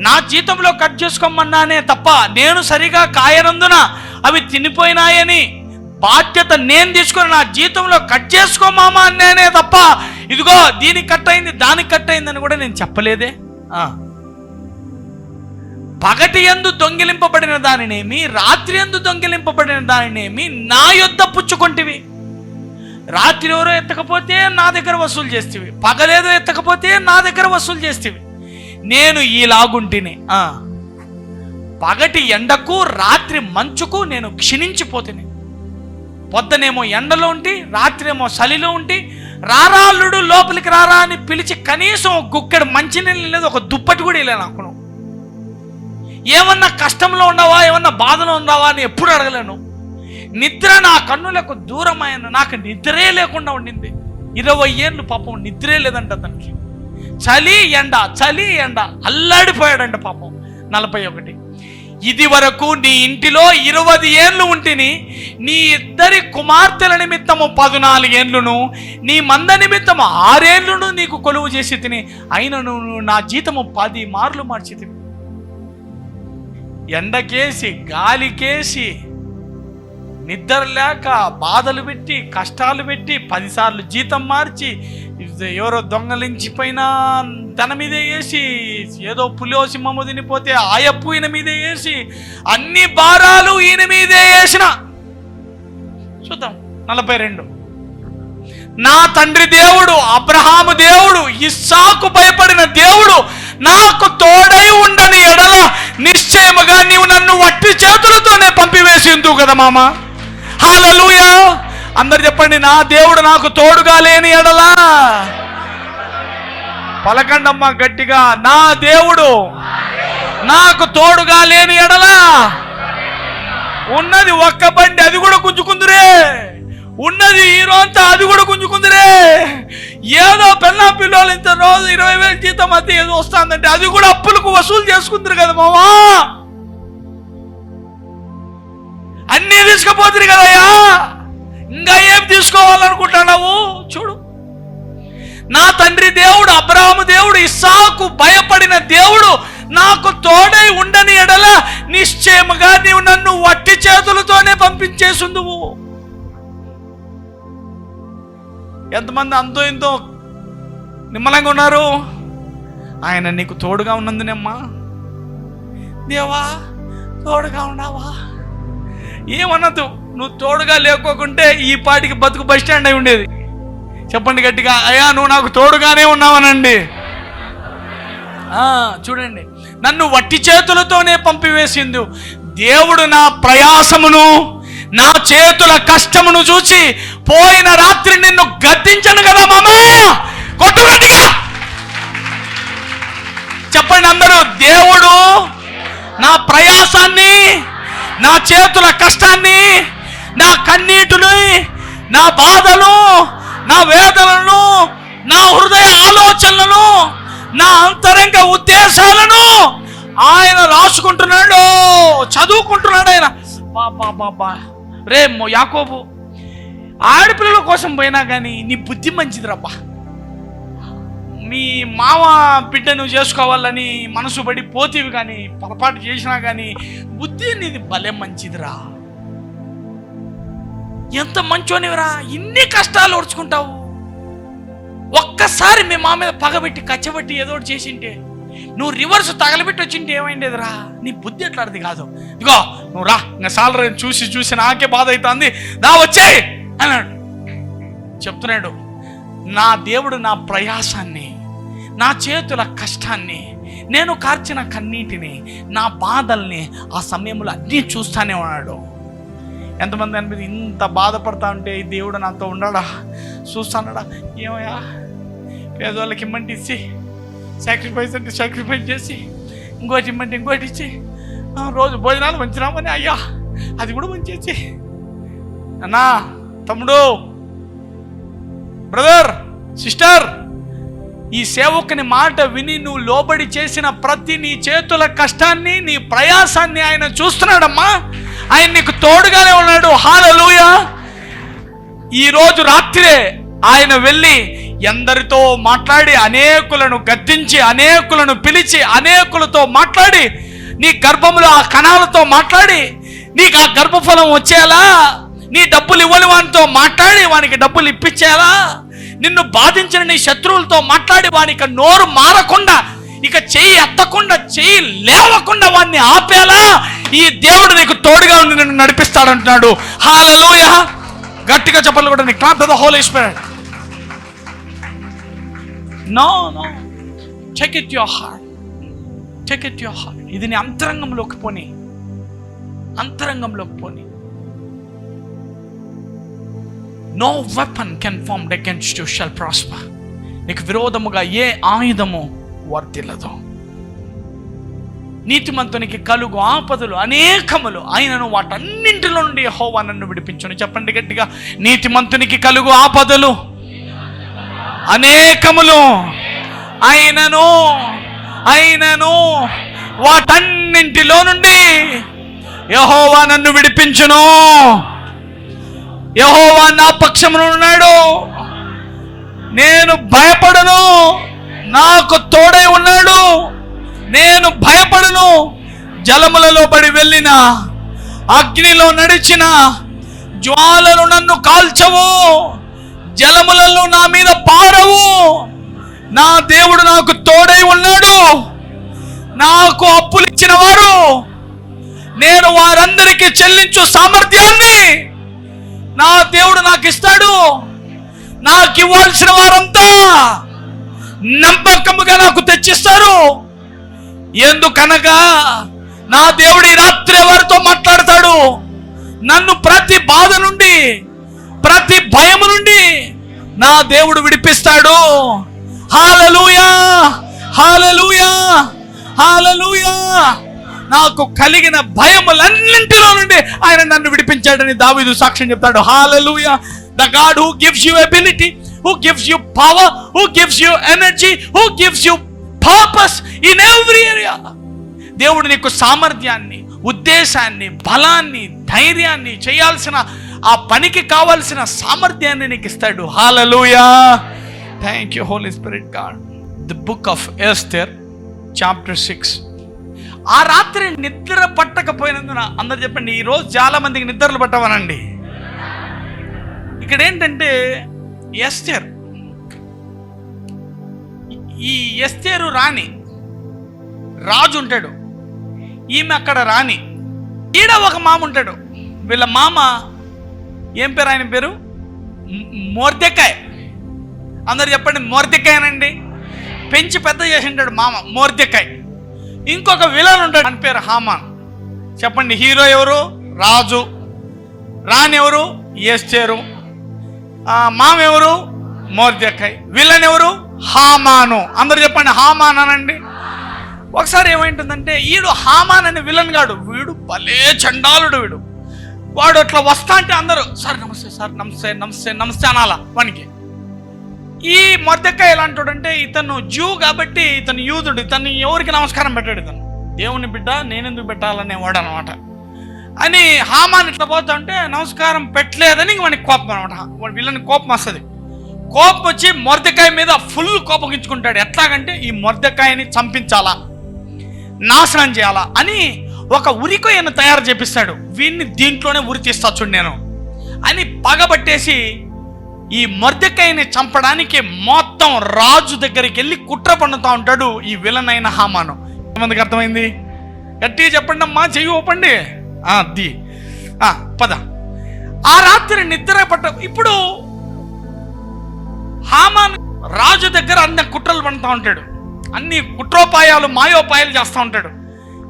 నా జీతంలో కట్ చేసుకోమన్నానే తప్ప, నేను సరిగా కాయనందున అవి తినిపోయినాయని బాధ్యత నేను తీసుకొని నా జీతంలో కట్ చేసుకోమామా అన్నానే తప్ప, ఇదిగో దీనికి కట్ అయింది, దానికి కట్ అయిందని కూడా నేను చెప్పలేదే. పగటి యందు దొంగిలింపబడిన దానినేమి, రాత్రి యందు దొంగిలింపబడిన దానినేమి నా యొద్ద పుచ్చుకొంటివి. రాత్రి ఎవరో ఎత్తకపోతే నా దగ్గర వసూలు చేస్తేవి, పగలేదో ఎత్తకపోతే నా దగ్గర వసూలు చేస్తేవి. నేను ఈలాగుంటిని, పగటి ఎండకు రాత్రి మంచుకు నేను క్షీణించిపోతుంది. పొద్దునేమో ఎండలో ఉండి, రాత్రి ఏమో చలిలో ఉండి, రారాళ్ళుడు లోపలికి రారా అని పిలిచి కనీసం గుక్కడు మంచినీళ్ళు లేదు, ఒక దుప్పటి కూడా వెళ్ళా నాకు. ఏమన్నా కష్టంలో ఉన్నావా, ఏమన్నా బాధలో ఉన్నావా అని ఎప్పుడు అడగలేను. నిద్ర నా కన్నులకు దూరమైన, నాకు నిద్రే లేకుండా ఉండింది. 20 ఏళ్ళు పాపం నిద్రే లేదంట అతనికి. చలి ఎండ అల్లాడిపోయాడంట పాపం. 41 ఇది వరకు నీ ఇంటిలో 20 ఏళ్ళు ఉంటిని, నీ 2 కుమార్తెల నిమిత్తము 14 ఏళ్ళును, నీ మంద నిమిత్తము 6 ఏళ్ళును నీకు కొలువు చేసి తిని, అయినను నా జీతము 10 మార్లు మార్చి తిని. ఎండకేసి గాలికేసి నిద్ర లేక బాధలు పెట్టి కష్టాలు పెట్టి 10 సార్లు జీతం మార్చి, ఎవరో దొంగలించిపోయిన తన మీదే వేసి, ఏదో పులియో సింహము తినిపోతే ఆయప్పు ఈయన మీదే వేసి, అన్ని భారాలు ఈయన మీదే వేసిన. చూద్దాం 42. నా తండ్రి దేవుడు అబ్రహాము దేవుడు, ఇస్సాకు భయపడిన దేవుడు నాకు తోడై ఉండని ఎడల నిశ్చయముగా నీవు నన్ను వట్టి చేతులతోనే పంపివేసిందువు కదా మామ. హల్లెలూయా. అందరు చెప్పండి, నా దేవుడు నాకు తోడుగా లేని ఎడలా. పలకండమ్మా గట్టిగా, నా దేవుడు నాకు తోడుగా లేని ఎడలా. ఉన్నది ఒక్క బండి, అది కూడా గుంజుకుందిరే. ఉన్నది హీరోంతా, అది కూడా గుంజుకుందిరే. ఏదో పెళ్ళా పిల్లలు ఇంత రోజు 20,000 జీతం అది ఏదో వస్తుందంటే అది కూడా అప్పులకు వసూలు చేసుకుందరు కదా మామా. అన్నీ తీసుకుపోతుంది కదయ్యా, ఇంకా ఏం తీసుకోవాలనుకుంటున్నావు? చూడు, నా తండ్రి దేవుడు అబ్రహాము దేవుడు ఇస్సాకు భయపడిన దేవుడు నాకు తోడై ఉండని ఎడల నిశ్చయముగా నీవు నన్ను వట్టి చేతులతోనే పంపించేసుందువు. ఎంతమంది అంతో ఇంతో నిమ్మలంగా ఉన్నారు? ఆయన నీకు తోడుగా ఉన్నందునేమ్మా. దేవా తోడుగా ఉన్నావా? ఏమన్నదు, నువ్వు తోడుగా లేకోకుంటే ఈ పాటికి బతుకు బస్ స్టాండ్ అయి ఉండేది. చెప్పండి గట్టిగా, అయ్యా నువ్వు నాకు తోడుగానే ఉన్నావనండి. చూడండి, నన్ను వట్టి చేతులతోనే పంపివేసింది. దేవుడు నా ప్రయాసమును నా చేతుల కష్టమును చూసి పోయిన రాత్రి నిన్ను గద్దించను కదా మామా. కొట్టు గట్టిగా చెప్పండి అందరూ, దేవుడు నా ప్రయాసాన్ని, నా చేతుల కష్టాన్ని, నా కన్నీటిని, నా బాధలు, నా వేదనలను, నా హృదయ ఆలోచనలను, నా అంతరంగ ఉద్దేశాలను ఆయన రాసుకుంటున్నాడు, చదువుకుంటున్నాడు ఆయన. బాబా రే యాకోబు, ఆడపిల్లల కోసం పోయినా కానీ నీ బుద్ధి మంచిదిరబ్బా. మీ మామ బిడ్డ నువ్వు చేసుకోవాలని మనసు పడి పోతీవి, కానీ పొరపాటు చేసినా కానీ బుద్ధి నీది భలే మంచిదిరా. ఎంత మంచోనివిరా, ఇన్ని కష్టాలు ఓడ్చుకుంటావు. ఒక్కసారి మీ మా మీద పగబెట్టి కచ్చబెట్టి ఏదో ఒకటి చేసింటే, నువ్వు రివర్స్ తగలబెట్టి వచ్చింటే ఏమైండేదిరా? నీ బుద్ధి ఎట్లాంటిది కాదు. ఇగో నువ్వు రా, ఇంకా సాలరీ చూసి నాకే బాధ అవుతుంది, దా వచ్చేయి అన్నాడు. చెప్తున్నాడు, నా దేవుడు నా ప్రయాసాన్ని, నా చేతుల కష్టాన్ని, నేను కార్చిన కన్నీటిని, నా బాధల్ని ఆ సమయంలో అన్నీ చూస్తానే ఉన్నాడు. ఎంతమంది అనిపించింది, ఇంత బాధపడతా ఉంటే ఈ దేవుడు నాతో ఉన్నాడా, చూస్తాడా? ఏమయ్యా, పేదవాళ్ళకి ఇమ్మంటే ఇచ్చి, సాక్రిఫైస్ అంటే సాక్రిఫైస్ చేసి, ఇంకోటి ఇమ్మంటే ఇంకోటి ఇచ్చి, రోజు భోజనాలు మంచిరామని అయ్యా అది కూడా మంచి. అన్నా, తమ్ముడు, బ్రదర్, సిస్టర్, ఈ సేవకుని మాట విని నువ్వు లోబడి చేసిన ప్రతి నీ చేతుల కష్టాన్ని, నీ ప్రయాసాన్ని ఆయన చూస్తున్నాడమ్మా. ఆయన నీకు తోడుగానే ఉన్నాడు. హల్లెలూయా. ఈరోజు రాత్రే ఆయన వెళ్ళి ఎందరితో మాట్లాడి, అనేకులను గద్దించి, అనేకులను పిలిచి, అనేకులతో మాట్లాడి, నీ గర్భంలో ఆ కణాలతో మాట్లాడి, నీకు ఆ గర్భఫలం వచ్చేలా, నీ డబ్బులు ఇవ్వని వానితో మాట్లాడి వానికి డబ్బులు ఇప్పించేలా, నిన్ను బాధించిన నీ శత్రువులతో మాట్లాడి వానికి నోరు మారకుండా, ఇక చెయ్యి ఎత్తకుండా, చెయ్యి లేవకుండా వాడిని ఆపేలా ఈ దేవుడు నీకు తోడుగా ఉండి నిన్ను నడిపిస్తాడంటున్నాడు. హల్లెలూయా. గట్టిగా చెప్పాలి కూడా, నీ clap the Holy Spirit. No take it your heart, take it your heart. ఇది నీ అంతరంగంలోకి పోని, అంతరంగంలోకి పోని. No weapon can formed against you shall prosper. నీకు విరోధముగా ఏ ఆయుధము వర్తిల్లదు. నీతిమంతునికి కలుగు ఆపదలు అనేకములు, ఆయనను వాటన్నింటిలో నుండి యెహోవా నన్ను విడిపించును. చెప్పండి గట్టిగా, నీతిమంతునికి కలుగు ఆపదలు అనేకములు, ఆయనను వాటన్నింటిలో నుండి యెహోవా నన్ను విడిపించును. యెహోవా నా పక్షమున ఉన్నాడు, నేను భయపడను. నాకు తోడై ఉన్నాడు, నేను భయపడను. జలములలో పడి వెళ్ళిన, అగ్నిలో నడిచిన, జ్వాలలు నన్ను కాల్చవు, జలములలో నా మీద పారవు. నా దేవుడు నాకు తోడై ఉన్నాడు. నాకు అప్పులు ఇచ్చిన వారు, నేను వారందరికీ చెల్లించు సామర్థ్యాన్ని నా దేవుడు నాకు ఇస్తాడు. నాకు ఇవ్వాల్సిన వారంతా నమ్మకముగా నాకు తెచ్చిస్తారు. ఎందుకనగా నా దేవుడు ఈ రాత్రి వారితో మాట్లాడతాడు. నన్ను ప్రతి బాధ నుండి, ప్రతి భయము నుండి నా దేవుడు విడిపిస్తాడు. హల్లెలూయా, హల్లెలూయా, హల్లెలూయా. నాకు కలిగిన భయములన్నింటిలో నుండి ఆయన నన్ను విడిపించాడని దావీదు సాక్ష్యం చెప్తాడు. హల్లెలూయా. The God who gives you ability, who gives you power, who gives you energy, who gives you purpose in every area. దేవుడు నీకు సామర్థ్యాన్ని, ఉద్దేశాన్ని, బలాన్ని, ధైర్యాన్ని, చేయాల్సిన ఆ పనికి కావాల్సిన సామర్థ్యాన్ని నీకు ఇస్తాడు. Hallelujah. Thank you Holy Spirit God. The book of Esther chapter 6. ఆ రాత్రి నిద్ర పట్టకపోయినందున, అందరు చెప్పండి, ఈరోజు చాలా మందికి నిద్రలు పట్టవనండి. ఇక్కడ ఏంటంటే ఎస్తేర్, ఈ ఎస్తేరు రాణి, రాజు ఉంటాడు, ఈమె అక్కడ రాణి. ఈడ ఒక మామ ఉంటాడు. వీళ్ళ మామ ఏం పేరు? ఆయన పేరు మొర్దెకాయ్. అందరు చెప్పండి మొర్దెకాయనండి. పెంచి పెద్ద చేసి ఉంటాడు మామ మొర్దెకాయ్. ఇంకొక విలన్ ఉంటాడు, ఆయన పేరు హామాన్. చెప్పండి, హీరో ఎవరు? రాజు. రాణి ఎవరు? ఎస్తేరు. మామ ఎవరు? మొర్దెకాయ్. విలన్ ఎవరు? హామాను. అందరు చెప్పండి హామాన్ అనండి. ఒకసారి ఏమైంటుందంటే, ఈడు హామాన్ అనే విలన్ గాడు, వీడు భలే చండాలుడు. వాడు అట్లా వస్తా అంటే అందరూ సార్ నమస్తే, సార్ నమస్తే, నమస్తే, నమస్తే అనాలా వానికి. ఈ మొర్దెకాయ్ ఎలాంటాడంటే, ఇతను జూ కాబట్టి, ఇతను యూదుడు, ఇతను ఎవరికి నమస్కారం పెట్టాడు. ఇతను దేవుని బిడ్డ, నేనెందుకు పెట్టాలనే వాడు అనమాట. అని హామాన్ ఇట్లా పోతా ఉంటే నమస్కారం పెట్టలేదని వానికి కోపం అనమాట. వాడు వీళ్ళని కోపం వస్తుంది. కోపం వచ్చి మొర్దెకాయ మీద ఫుల్ కోపగించుకుంటాడు. ఎట్లాగంటే, ఈ మొర్దెకాయని చంపించాలా, నాశనం చేయాలా అని ఒక ఉరికొయ్యను తయారు చేపిస్తాడు. వీడిని దీంట్లోనే ఉరి తీస్తా చూడు నేను అని పగబట్టేసి ఈ మొర్దెకాయని చంపడానికి మొత్తం రాజు దగ్గరికి వెళ్ళి కుట్ర పన్నుతా ఉంటాడు ఈ విలన్ అయిన హామాను. ఎంతమందికి అర్థమైంది? గట్టిగా చెప్పండి అమ్మా, చెయ్యి ఓపండి. పద. ఆ రాత్రి నిద్ర పట్ట. ఇప్పుడు హామాన్ రాజు దగ్గర అన్ని కుట్రలు పడుతూ ఉంటాడు, అన్ని కుట్రోపాయాలు, మాయోపాయాలు చేస్తూ ఉంటాడు.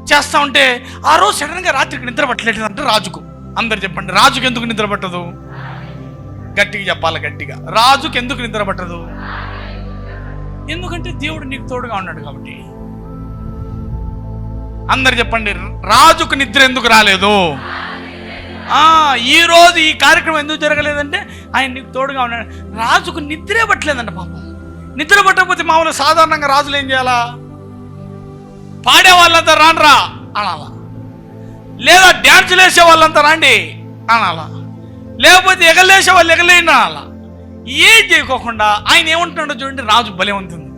చేస్తూ ఉంటే ఆ రోజు సడన్గా రాత్రికి నిద్ర పట్టలేదు అంటే రాజుకు. అందరు చెప్పండి, రాజుకు ఎందుకు నిద్ర పట్టదు? గట్టిగా చెప్పాలి, గట్టిగా. రాజుకు ఎందుకు నిద్ర పట్టదు? ఎందుకంటే దేవుడు నీకు తోడుగా ఉన్నాడు కాబట్టి. అందరు చెప్పండి, రాజుకు నిద్ర ఎందుకు రాలేదు? ఈ రోజు ఈ కార్యక్రమం ఎందుకు జరగలేదంటే ఆయన నీకు తోడుగా ఉన్నాడు. రాజుకు నిద్రే పట్టలేదంట పాపం. నిద్ర పట్టకపోతే మామూలు సాధారణంగా రాజులు ఏం చేయాలా? పాడే వాళ్ళంతా రాండ్రా అనాలా, లేదా డ్యాన్సులు వేసే వాళ్ళంతా రాండి అనాలా, లేకపోతే ఎగలేసే వాళ్ళు ఎగలేండి అనాలా. ఏం చేయకోకుండా ఆయన ఏమంటున్నాడో చూడండి. రాజు భలే ఉంటుంది.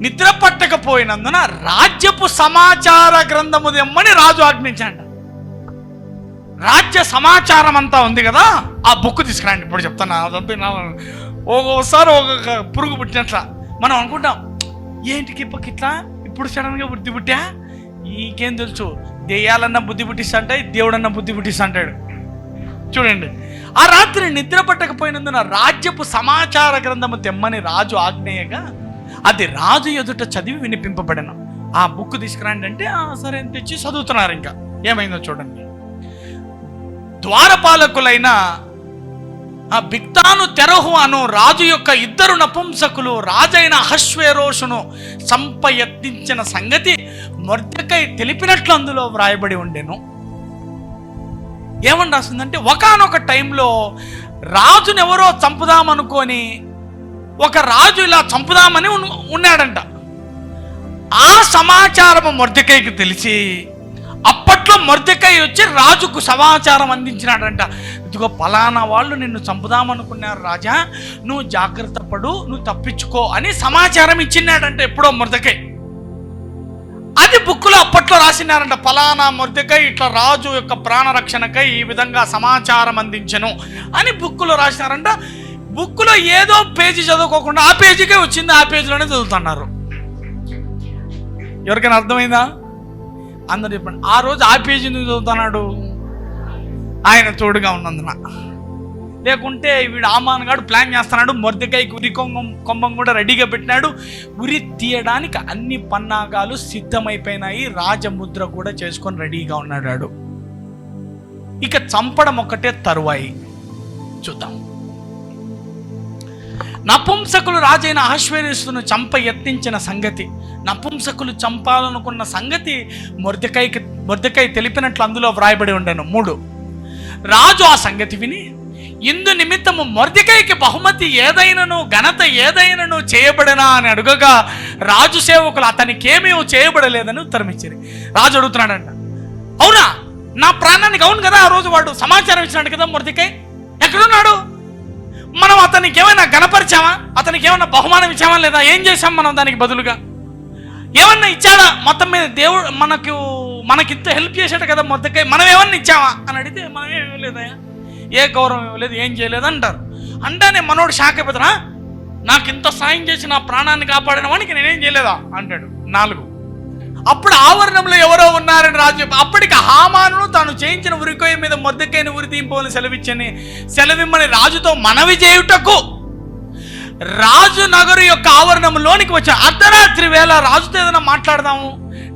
నిద్ర పట్టకపోయినందున రాజ్యపు సమాచార గ్రంథము తెమ్మని రాజు ఆజ్ఞించాడు. రాజ్య సమాచారం అంతా ఉంది కదా, ఆ బుక్ తీసుకురండి. ఇప్పుడు చెప్తాను. ఒక్కోసారి ఒక పురుగు పుట్టినట్ల మనం అనుకుంటాం, ఏంటికి ఇట్లా ఇప్పుడు సడన్గా బుద్ధి పుట్టా, ఈకేం తెలుసు? దెయ్యాలన్నా బుద్ధి పుట్టిస్తా అంటే దేవుడన్నా బుద్ధి పుట్టిస్తా అంటాడు. చూడండి, ఆ రాత్రి నిద్ర పట్టకపోయినందున రాజ్యపు సమాచార గ్రంథము తెమ్మని రాజు ఆజ్ఞేయగా అది రాజు ఎదుట చదివి వినిపింపబడను. ఆ బుక్ తీసుకురండి అంటే సరే అని తెచ్చి చదువుతున్నారు. ఇంకా ఏమైందో చూడండి. ద్వారపాలకులైన బిగ్తాను తెరహు అను రాజు యొక్క 2 నపుంసకులు రాజైన అహష్వేరోషును యత్నించిన సంగతి మొర్దెకై తెలిపినట్లు అందులో వ్రాయబడి ఉండెను. ఏమని రాస్తుందంటే, ఒకానొక టైంలో రాజుని ఎవరో చంపుదామనుకొని ఒక రాజు ఇలా చంపుదామని ఉన్నాడంట. ఆ సమాచారం మొర్దెకైకి తెలిసి అప్పట్లో మొర్దెకై వచ్చి రాజుకు సమాచారం అందించినాడంట. ఇదిగో పలానా వాళ్ళు నిన్ను చంపుదామనుకున్నారు రాజా, నువ్వు జాగ్రత్త పడు, నువ్వు తప్పించుకో అని సమాచారం ఇచ్చినాడంట ఎప్పుడో మొర్దెకై. అది బుక్కులో అప్పట్లో రాసినారంట. పలానా మొర్దెకై ఇట్లా రాజు యొక్క ప్రాణరక్షణకై ఈ విధంగా సమాచారం అందించను అని బుక్కులో రాసినారంట. బుక్కులో ఏదో పేజీ చదువుకోకుండా ఆ పేజీకే వచ్చింది, ఆ పేజీలోనే చదువుతున్నారు. ఎవరికైనా అర్థమైందా? అందరూ చెప్పండి. ఆ రోజు ఆ పేజీని చదువుతున్నాడు ఆయన తోడుగా ఉన్నందున. లేకుంటే వీడు హామాను గాడు ప్లాన్ చేస్తున్నాడు, మొర్దెకైకి ఉరి కొంబం కూడా రెడీగా పెట్టినాడు, ఉరి తీయడానికి అన్ని పన్నాగాలు సిద్ధమైపోయినాయి, రాజముద్ర కూడా చేసుకొని రెడీగా ఉన్నాడు. ఇక చంపడం ఒక్కటే తరువాయి. చూద్దాం. నపుంసకులు రాజైన అహష్వేరోషును యత్నించిన సంగతి, నపుంసకులు చంపాలనుకున్న సంగతి మొర్దెకై తెలిపినట్లు అందులో వ్రాయబడి ఉండెను. 3, రాజు ఆ సంగతి విని ఇందు నిమిత్తము మొర్దెకైకి బహుమతి ఏదైనను ఘనత ఏదైనను చేయబడనా అని అడుగగా రాజు సేవకులు అతనికేమీ చేయబడలేదని ఉత్తరమిచ్చారు. రాజు అడుగుతున్నాడంట, అవునా, నా ప్రాణానికి అవును కదా, ఆ రోజు వాడు సమాచారం ఇచ్చినాడు కదా మొర్దెకై, ఎక్కడున్నాడు? మనం అతనికి ఏమైనా గణపరిచామా? అతనికి ఏమైనా బహుమానం ఇచ్చామా లేదా? ఏం చేసాం మనం దానికి బదులుగా? ఏమన్నా ఇచ్చాడా? మొత్తం మీద దేవుడు మనకింత హెల్ప్ చేశాడు కదా మొర్దెకై, మనం ఏమన్నా ఇచ్చామా అని అడిగితే మనం ఏమి ఇవ్వలేదయా, ఏ గౌరవం ఇవ్వలేదు, ఏం చేయలేదు అంటారు. అంటానే మనోడు షాక్ అయిపోతున్నా, నాకు ఇంత సాయం చేసి నా ప్రాణాన్ని కాపాడిన వానికి నేనేం చేయలేదా అంటాడు. 4, అప్పుడు ఆవరణంలో ఎవరో ఉన్నారని రాజు చెప్పి అప్పటికి హామానును తాను చేయించిన ఉరికొయ్య మీద మొర్దెకైని ఉరి తీయింపని సెలవిమ్మని రాజుతో మనవి చేయుటకు రాజు నగరు యొక్క ఆవరణంలోనికి వచ్చా. అర్ధరాత్రి వేళ రాజుతో ఏదైనా మాట్లాడదాము,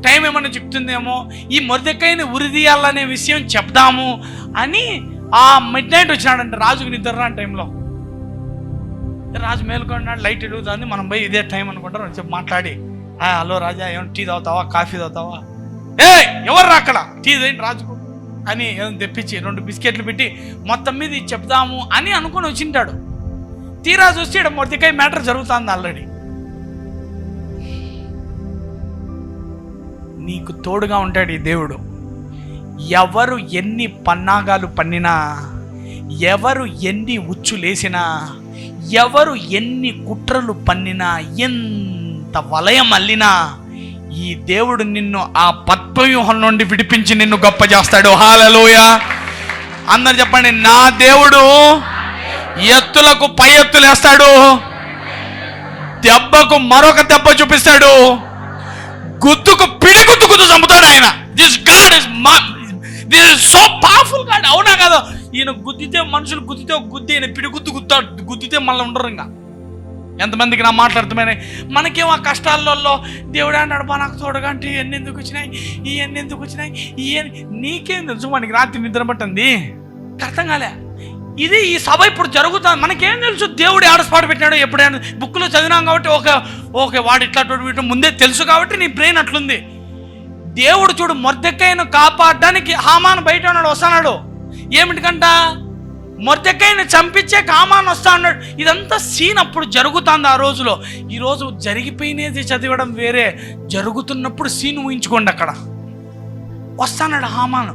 టైం ఏమన్నా చెప్తుందేమో, ఈ మొర్దెకైని ఉరి తీయాలనే విషయం చెప్దాము అని ఆ మిడ్ నైట్ వచ్చినాడంటే రాజుకు నిద్ర రాని టైంలో. రాజు మేలుకున్నాడు, లైట్ ఎదుగుతుంది, మనం పోయి ఇదే టైం అనుకుంటారు చెప్పి మాట్లాడి, హలో రాజా, ఏమన్నా టీ తాగుతావా, కాఫీ తాగుతావా, ఎవరు అక్కడ టీ ఏంటి రాజుకు అని ఏదైనా తెప్పించి 2 బిస్కెట్లు పెట్టి మొత్తం మీద చెప్దాము అని అనుకుని వచ్చింటాడు. తీరా చూస్తే ఇక్కడ మొర్దెకై మ్యాటర్ జరుగుతుంది ఆల్రెడీ. నీకు తోడుగా ఉంటాడు ఈ దేవుడు. ఎవరు ఎన్ని పన్నాగాలు పన్నినా, ఎవరు ఎన్ని ఉచ్చులేసినా, ఎవరు ఎన్ని కుట్రలు పన్నినా, ఎంత వలయం అల్లినా ఈ దేవుడు నిన్ను ఆ పద్మవ్యూహం నుండి విడిపించి నిన్ను గొప్ప చేస్తాడు. హల్లెలూయా. అందరు చెప్పండి, నా దేవుడు ఎత్తులకు పై ఎత్తులు వేస్తాడు, దెబ్బకు మరొక దెబ్బ చూపిస్తాడు, గుద్దుకు పిడిగుద్దుకు చంపుతాడు ఆయన. This God is so powerful God. అవునా కదా? ఈయన గుద్దితే, మనుషులు గుద్దితే ఒక గుద్ది, ఈయన పిడిగుద్దు గుద్దితే మళ్ళీ ఉండరు. ఇంకా ఎంతమందికి నా మాట్లాడుతున్నాయి. మనకేమో ఆ కష్టాలలో దేవుడు అన్నాడు నాకు తోడుగా అంటే ఇవన్నీ ఎందుకు వచ్చినాయి, ఇవన్నీ ఎందుకు వచ్చినాయి, నీకేం తెలుసు? మనకి రాత్రి నిద్ర పట్టింది, అర్థం కాలే. ఇది ఈ సభ ఇప్పుడు జరుగుతుంది, మనకేం తెలుసు దేవుడు ఆడస్పాటు పెట్టినాడు? ఎప్పుడైనా బుక్లో చదివినాం కాబట్టి ఓకే వాడు ఇట్లా వీటి ముందే తెలుసు కాబట్టి నీ బ్రెయిన్ అట్లుంది. దేవుడు చూడు, మొర్దెకైను కాపాడడానికి హామాను బయట ఉన్నాడు, వస్తున్నాడు. ఏమిటికంట? మొర్దెకైని చంపించే హామాను వస్తా ఉన్నాడు. ఇదంతా సీన్ అప్పుడు జరుగుతుంది ఆ రోజులో. ఈరోజు జరిగిపోయినది చదివడం వేరే, జరుగుతున్నప్పుడు సీన్ ఊహించుకోండి. అక్కడ వస్తాడు హామాను,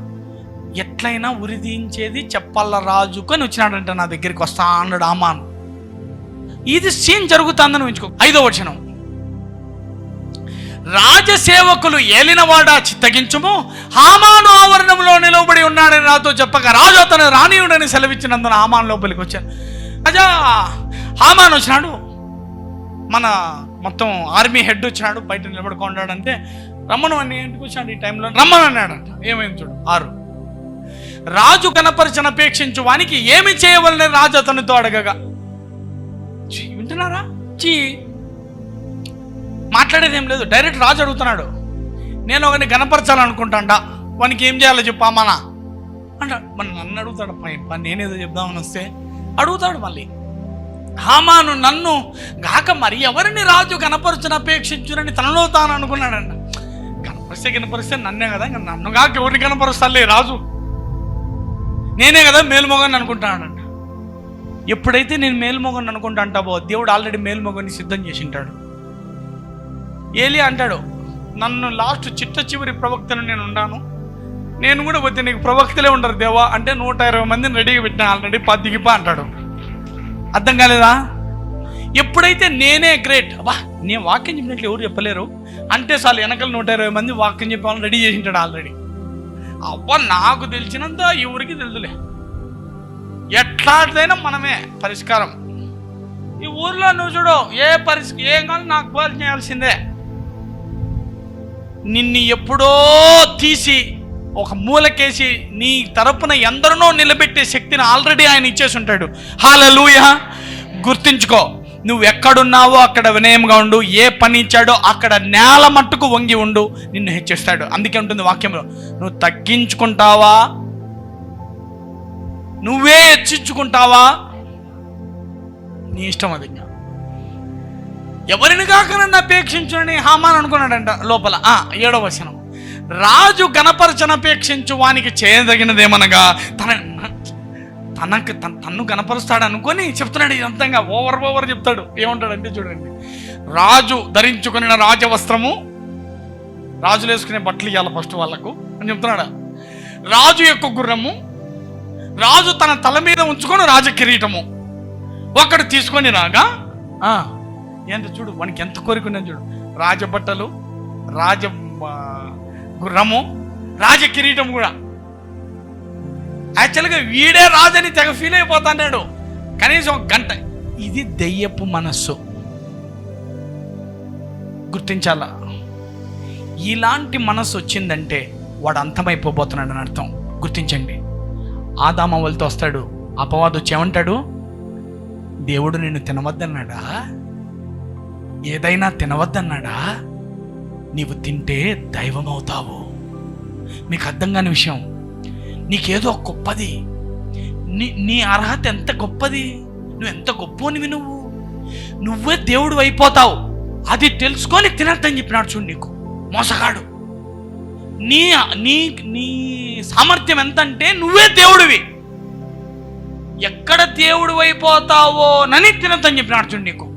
ఎట్లయినా ఉరిదించేది చెప్పాల రాజుకు అని వచ్చినాడంట. నా దగ్గరికి వస్తా అన్నాడు హామాను. ఇది సీన్ జరుగుతుందని ఊహించుకో. 5వ వచనం, రాజసేవకులు ఏలినవాడా చిత్తగించుము, హామాను ఆవరణంలో నిలబడి ఉన్నాడని నాతో చెప్పగా రాజు అతను రానియుడని సెలవిచ్చినందున హామాను లోపలికి వచ్చాను. రాజా, హామాను వచ్చినాడు, మన మొత్తం ఆర్మీ హెడ్ వచ్చినాడు, బయట నిలబడుకున్నాడంటే రమ్మను అని ఇంటికి వచ్చాడు. ఈ టైంలో రమ్మను అన్నాడంట. ఏమైంది చూడు. 6, రాజు కనపరిచిన అపేక్షించు వానికి ఏమి చేయవలని రాజు అతనితో అడగగా. వింటున్నారా? మాట్లాడేది ఏం లేదు, డైరెక్ట్ రాజు అడుగుతున్నాడు. నేను ఒకరిని కనపరచాలనుకుంటాడా, వానికి ఏం చేయాలో చెప్పామనా అంటాడు. మన నన్ను అడుగుతాడు, నేనేదో చెప్దామని వస్తే అడుగుతాడు. మళ్ళీ హామాను నన్ను గాక మరి ఎవరిని రాజు కనపరచుని అపేక్షించునని తనలో తాను అనుకున్నాడంట. కనపరిస్తే నన్నే కదా, ఇంకా నన్ను కాక ఎవరిని కనపరుస్తాలే రాజు, నేనే కదా మేలుమొగని అనుకుంటానంట. ఎప్పుడైతే నేను మేలుమొగని అనుకుంటా అంటావో దేవుడు ఆల్రెడీ మేలుమొగని సిద్ధం చేసి ఉంటాడు. ఏలియా అంటాడు, నన్ను లాస్ట్ చిట్ట చివరి ప్రవక్తను నేను ఉన్నాను, నేను కూడా పోతే నీకు ప్రవక్తలే ఉండరు దేవా అంటే 120 మందిని రెడీగా పెట్టినా ఆల్రెడీ 10 దిగిపా అంటాడు. అర్థం కాలేదా? ఎప్పుడైతే నేనే గ్రేట్, అబ్బా నేను వాక్యం చెప్పినట్లు ఎవరు చెప్పలేరు అంటే చాలు వెనకాల 120 మంది వాక్యం చెప్పాలని రెడీ చేసి ఉంటాడు ఆల్రెడీ. అబ్బా నాకు తెలిసినంత ఎవరికి తెలుదులే, ఎట్లాంటిదైనా మనమే పరిష్కారం. ఈ ఊర్లో నువ్వు చూడు, ఏం కానీ నాకు బాల్ చేయాల్సిందే. నిన్ను ఎప్పుడో తీసి ఒక మూలకేసి నీ తరపున ఎందరినో నిలబెట్టే శక్తిని ఆల్రెడీ ఆయన ఇచ్చేసి ఉంటాడు. హల్లెలూయా. గుర్తుంచుకో, నువ్వు ఎక్కడున్నావో అక్కడ వినయంగా ఉండు, ఏ పని ఇచ్చాడో అక్కడ నేల మట్టుకు వంగి ఉండు, నిన్ను హెచ్చిస్తాడు. అందుకే ఉంటుంది వాక్యంలో, నువ్వు తగ్గించుకుంటావా, నువ్వే హెచ్చించుకుంటావా, నీ ఇష్టం. అది ఎవరిని కాక నన్ను అపేక్షించుని హామాన్ అనుకున్నాడంట లోపల. 7వ వచనం, రాజు గణపరచన అపేక్షించు వానికి చేయదగినదేమనగా తన్ను గణపరుస్తాడు అనుకొని చెప్తున్నాడు. ఇదంతంగా ఓవర్ చెప్తాడు. ఏమంటాడంటే చూడండి, రాజు ధరించుకున్న రాజవస్త్రము, రాజులు వేసుకునే బట్టలు ఇవ్వాలి ఫస్ట్ వాళ్ళకు అని చెప్తున్నాడు. రాజు యొక్క గుర్రము, రాజు తన తల మీద ఉంచుకొని రాజ కిరీటము ఒకడు తీసుకొని రాగా, ఎంత చూడు వానికి ఎంత కోరికున్నాను చూడు, రాజబట్టలు, రాజ గుర్రము, రాజ కిరీటం కూడా. యాక్చువల్గా వీడే రాజని తెగ ఫీల్ అయిపోతాడు కనీసం 1 గంట. ఇది దెయ్యపు మనస్సు, గుర్తించాలా. ఇలాంటి మనస్సు వచ్చిందంటే వాడు అంతమైపోబోతున్నాడు అని అర్థం. గుర్తించండి. ఆదామవ్వలతో వస్తాడు అపవాదు, వచ్చేమంటాడు, దేవుడు నిన్ను తినవద్దన్నాడా, ఏదైనా తినవద్దన్నాడా, నీవు తింటే దైవం అవుతావు. మీకు అర్థం కాని విషయం, నీకేదో గొప్పది, నీ అర్హత ఎంత గొప్పది, నువ్వు ఎంత గొప్పనివి, నువ్వే దేవుడు అయిపోతావు. అది తెలుసుకొని తినద్దని చెప్పినాడు చూడు. నీకు మోసగాడు, నీ సామర్థ్యం ఎంత అంటే నువ్వే దేవుడివి, ఎక్కడ దేవుడు అయిపోతావో నని తినద్దని చెప్పినాడు చూడు. నీకు